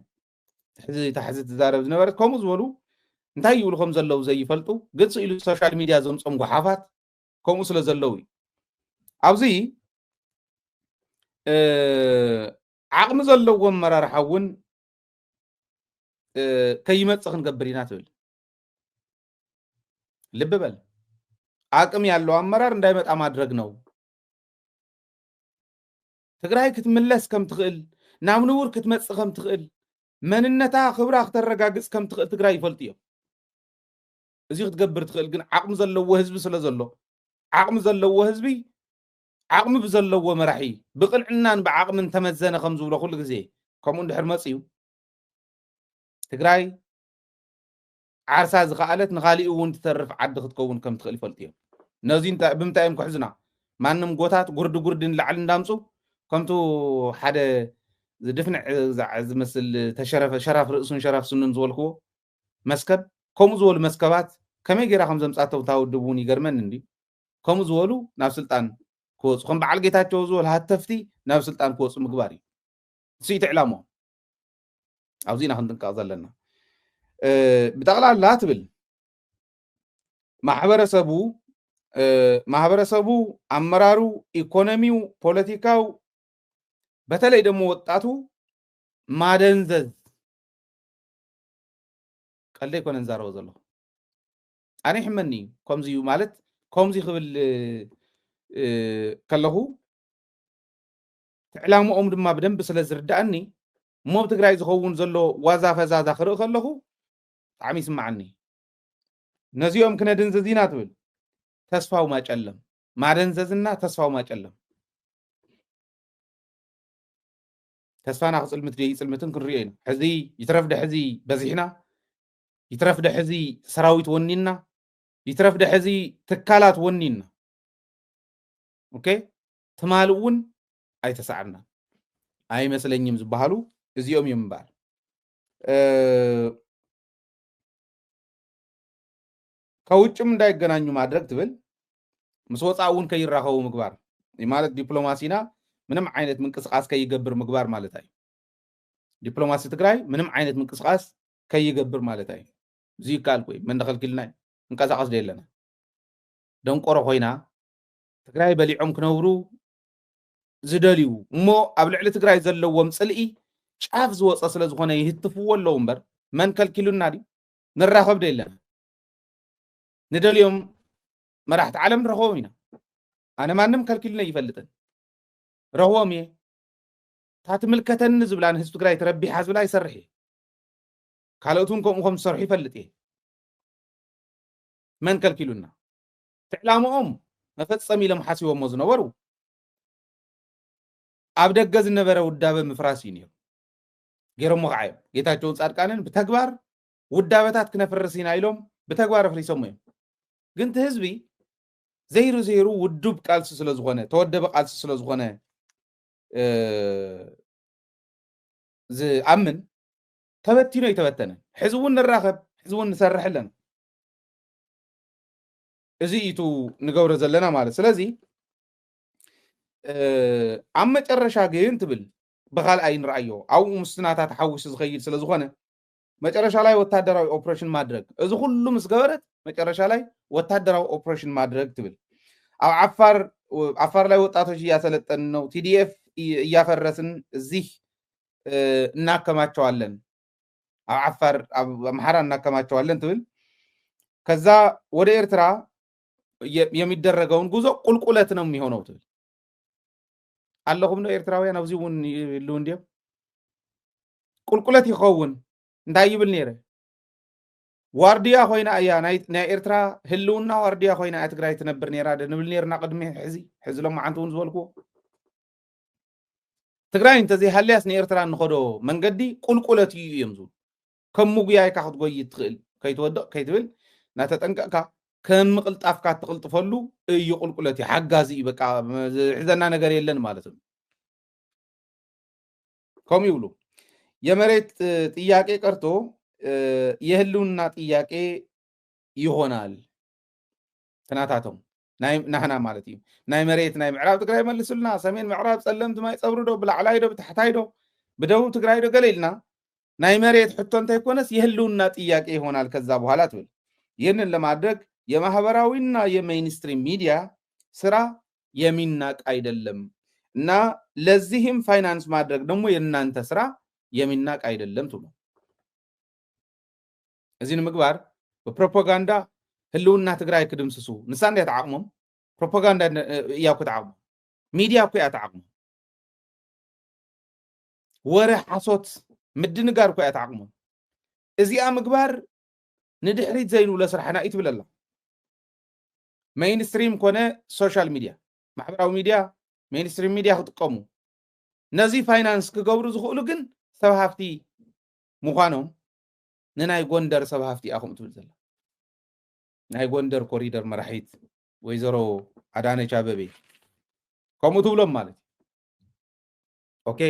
ሕዚ ታሕዚ ትዛረብ ዝነበረት ከምኡ ዝበሉ እንታይ ይብሉ ከም ዘለው ዘይፈልጡ ግልፂ ኢሉ ሶሻል ሚድያ ዘምፆም ጎሓፋት ከምኡ ስለ ዘለው እዩ ኣብዚ ዓቕሚ ዘለዎ ኣመራርሓ እውን ከይመፅእ ክንገብር ኢና ትብል ልብ በል አቅም ያለው አመራር እንዳይመጣ ማድረግ ነው ትግራይ ክትምለስ ከም ትኽእል ናብ ንውር ክትመጽእ ከም ትኽእል መንነታ ክብራ ክትረጋግጽ ከም ትኽእል ትግራይ ይፈልጥ እዮም እዚ ክትገብር ትኽእል ግን ዓቅሚ ዘለዎ ህዝቢ ስለ ዘሎ ዓቅሚ ዘለዎ ህዝቢ ዓቅሚ ብዘለዎ መራሒ ብቅንዕናን ብዓቅምን ተመዘነ ከም ዝብሎ ኩሉ ግዜ ከምኡ እንድሕር መጽዩ ትግራይ ዓርሳ ዝኸኣለት ንኻሊእ እውን ትተርፍ ዓዲ ክትከውን ከም ትኽእል ይፈልጥ እዮም ነዚ ብምንታይ እዮም ክሕዝና ማንም ጎታት ጉርዲ ንላዕሊ እንዳምፁ ከምቱ ሓደ ዝድፍንዕ ዝመስል ተሸረፈ ሸራፍ ርእሱን ሸራፍ ስኑን ዝበልክዎ መስከብ ከምኡ ዝበሉ መስከባት ከመይ ጌራ ከም ዘምፃተው ታውድቡን ይገርመን እንዲ ከምኡ ዝበሉ ናብ ስልጣን ክወፁ ከም በዓል ጌታቸው ዝበሉ ሃተፍቲ ናብ ስልጣን ክወፁ ምግባር እዩ እሱ ይትዕላሞ ኣብዚና ክንጥንቀቕ ዘለና ብጠቕላላ ትብል ማሕበረሰቡ አመራሩ ኢኮኖሚው ፖለቲካው በተለይ ደግሞ ወጣቱ ማደንዘዝ ቀልደ ይኮነን ዛረቦ ዘሎ ኣነ ይሕመኒ ከምዚ ማለት ከምዚ ክብል ከለኹ ዕላምኦም ድማ ብደንብ ስለ ዝርዳእኒ እሞ ብትግራይ ዝኸውን ዘሎ ዋዛ ፈዛዛ ክርኢ ከለኹ ብጣዕሚ ይስማዓኒ ነዚኦም ክነድንዝዝ ኢና ትብል ተስፋው ማጨለም ማደንዘዝና ተስፋው ማጨለም ተስፋና ክፅልምት ደይ ፅልምትን ክንሪኦ ኢና ሕዚ ይትረፍደ ሕዚ በዚሕና ይትረፍደ ሕዚ ሰራዊት ወኒና ይትረፍደ ሕዚ ትካላት ወኒና ኦኬ ትማል እውን ኣይተሳዓርና ኣይመስለኝም ዝበሃሉ እዚኦም እዮም እምበር ከውጭም እንዳይገናኙ ማድረግ ትብል ምስ ወፃእ እውን ከይራኸቡ ምግባር ማለት ዲፕሎማሲና ምንም ዓይነት ምንቅስቃስ ከይገብር ምግባር ማለት እዩ ዲፕሎማሲ ትግራይ ምንም ዓይነት ምንቅስቃስ ከይገብር ማለት እዩ እዚ ይካል ኮይ መንደኸልክልና እንቀሳቀስ ደለና ደንቆሮ ኮይና ትግራይ በሊዖም ክነብሩ ዝደልዩ እሞ ኣብ ልዕሊ ትግራይ ዘለዎም ጽልኢ ጫፍ ዝወፀ ስለ ዝኾነ ይህትፍዎ ኣለዉ እምበር መን ከልኪሉና ዲ ንራኸብ ደለና ندليوم مرحت عالم رهومينا أنا ما نم كالكلنا يفلتن رهومي تات ملكتن نزبلان هسب تقرأي تربي حازولا يسرحي كالوتون كم سرحي فلتي من كالكلنا تعلموا ما فتصمي لهم حاسي ومزنا ورو أبدأ جز النبرة والدابة مفراسينيو غيرهم مغايب جيتا جونز أركانن بتكبر والدابة تاتكنا فرسين عيلهم بتكبر فريسومهم قلت هزبي زيرو ودوب قالس سلا زغونه تودب قالس سلا زغونه ز امن تبتينو يتبتن حزبون نراخب حزبون نسرح لنا ازيتو نغور زلنا ማለት ስለዚህ عم መጨረሻ ግን ትብል በኻል አይን ራእዮ አው ሙስናታ ተሐውስ ዝኸይድ ስለ ዝኾነ መጨረሻ ላይ ወታደራዊ ኦፕሬሽን ማድረግ እዚ ሁሉ ምስገበረት መጨረሻ ላይ ወታደራዊ ኦፕሬሽን ማድረግ ትብል አው አፋር ላይ ወጣቶች እያሰለጠን ነው ቲዲኤፍ እያፈረስን እዚህ እናከማቸዋለን አው አፋር አምሐራ እናከማቸዋለን ትብል ከዛ ወደ ኤርትራ የሚደረገውን ጉዞ ቁልቁለት ነው የሚሆነው ትብል አለሁም ነው ኤርትራውያን አብዚውን ሉንዲያ ቁልቁለት ይኸውን እንታይ ይብል ነይረ ዋርዲያ ኮይና እያ ናይ ኤርትራ ህልውና ዋርዲያ ኮይና ትግራይ ትነብር ነይራ ንብል ነይርና ቅድሚ ሕዚ ሎም ዓንቱን ዝበልኩ ትግራይ እንተዘይ ሃልያስ ንኤርትራ ንኸዶ መንገዲ ቁልቁለት እዩ እዮም ዝብሉ ከም ሙጉያይ ካ ክትጎይ ትኽእል ከይትወድቕ ከይትብል ናተጠንቀቕካ ከም ምቕልጣፍካ ትቕልጥፈሉ እዩ ቁልቁለት እዩ ሓጋዚ እዩ በቃ ዝሕዘና ነገር የለን ማለት ነው ከም ይብሉ የመሬት ጥያቄ ቀርቶ የህልውና ጥያቄ ይሆናል ተናታቶም ናህና ማለት እዩ ናይ መሬት ናይ ምዕራብ ትግራይ መልሱልና ሰሜን ምዕራብ ጸለምት ማይ ጸብሩ ዶ ብላዕላይ ዶ ብታሕታይ ዶ በደቡብ ትግራይ ዶ ገለልና ናይ መሬት ሕቶ እንተይኮነስ የህልውና ጥያቄ ይሆናል ከዛ በኋላ ትብል ይህንን ለማድረግ የማህበራዊና የሜይንስትሪም ሚዲያ ስራ የሚናቅ አይደለም እና ለዚህም ፋይናንስ ማድረግ ደግሞ የእናንተ ስራ የሚናቅ አይደለም ትሉ እዚህን ምግባር በፕሮፓጋንዳ ህልውና ትግራይ ክድምስሱ ንሳን ያተዓቅሞም ፕሮፓጋንዳ ያው ከተዓቅሙ ሚዲያ እኮ ያተዓቅሙ ወረ ሓሶት ምድንጋር እኮ ያተዓቅሙ እዚኣ ምግባር ንድሕሪት ዘይኑ ለስራሕና ይትብለላ ሜይንስትሪም ኮነ ሶሻል ሚዲያ ማሕበራዊ ሚዲያ ሜይንስትሪም ሚዲያ ክጥቀሙ ነዚ ፋይናንስ ክገብሩ ዝኽእሉ ግን ሰብ ሃፍቲ ምዃኖም ንናይ ጎንደር ሰብ ሃፍቲ ኣኹም ትብል ዘላ ናይ ጎንደር ኮሪደር መራሒት ወይዘሮ አዳነች አበቤ ከምኡ ትብሎም ማለት ኦኬ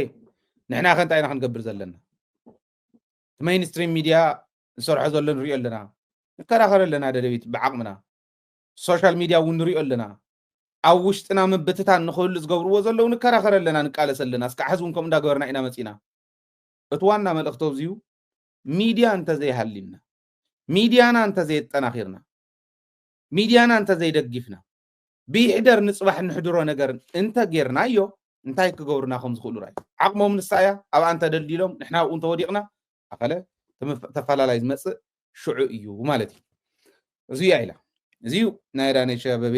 ንሕና ከንታይና ክንገብር ዘለና ሜይንስትሪም ሚዲያ ንሰርሖ ዘሎ ንሪኦ ኣለና ንከራኸረ ኣለና ደደቢት ብዓቕምና ሶሻል ሚዲያ እውን ንሪኦ ኣለና ኣብ ውሽጥና ምብትታን ንኽህሉ ዝገብርዎ ዘለዉ ንከራኸረ ኣለና ንቃለስ ኣለና እስካዕ ሕዚ እውን ከምኡ እንዳገበርና ኢና መፂና እቲ ዋና መልእኽቶ እዚዩ ሚድያ እንተዘይሃሊና ሚድያና እንተዘይጠናኺርና ሚድያና እንተዘይደጊፍና ብይሕደር ንፅባሕ ንሕድሮ ነገር እንተ ጌርናዮ እንታይ ክገብሩና ከም ዝኽእሉ ራይ ዓቕሞም ንሳያ ኣብ አንተ ደልዲሎም ንሕና ኣብኡ እንተወዲቕና ኣኸለ ተፈላላይ ዝመፅእ ሽዑ እዩ ማለት እዩ እዚዩ ኢላ እዚዩ ናይ አዳነች አበቤ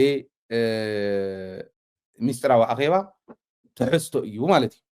ሚስጥራዊ ኣኼባ ትሕዝቶ እዩ ማለት እዩ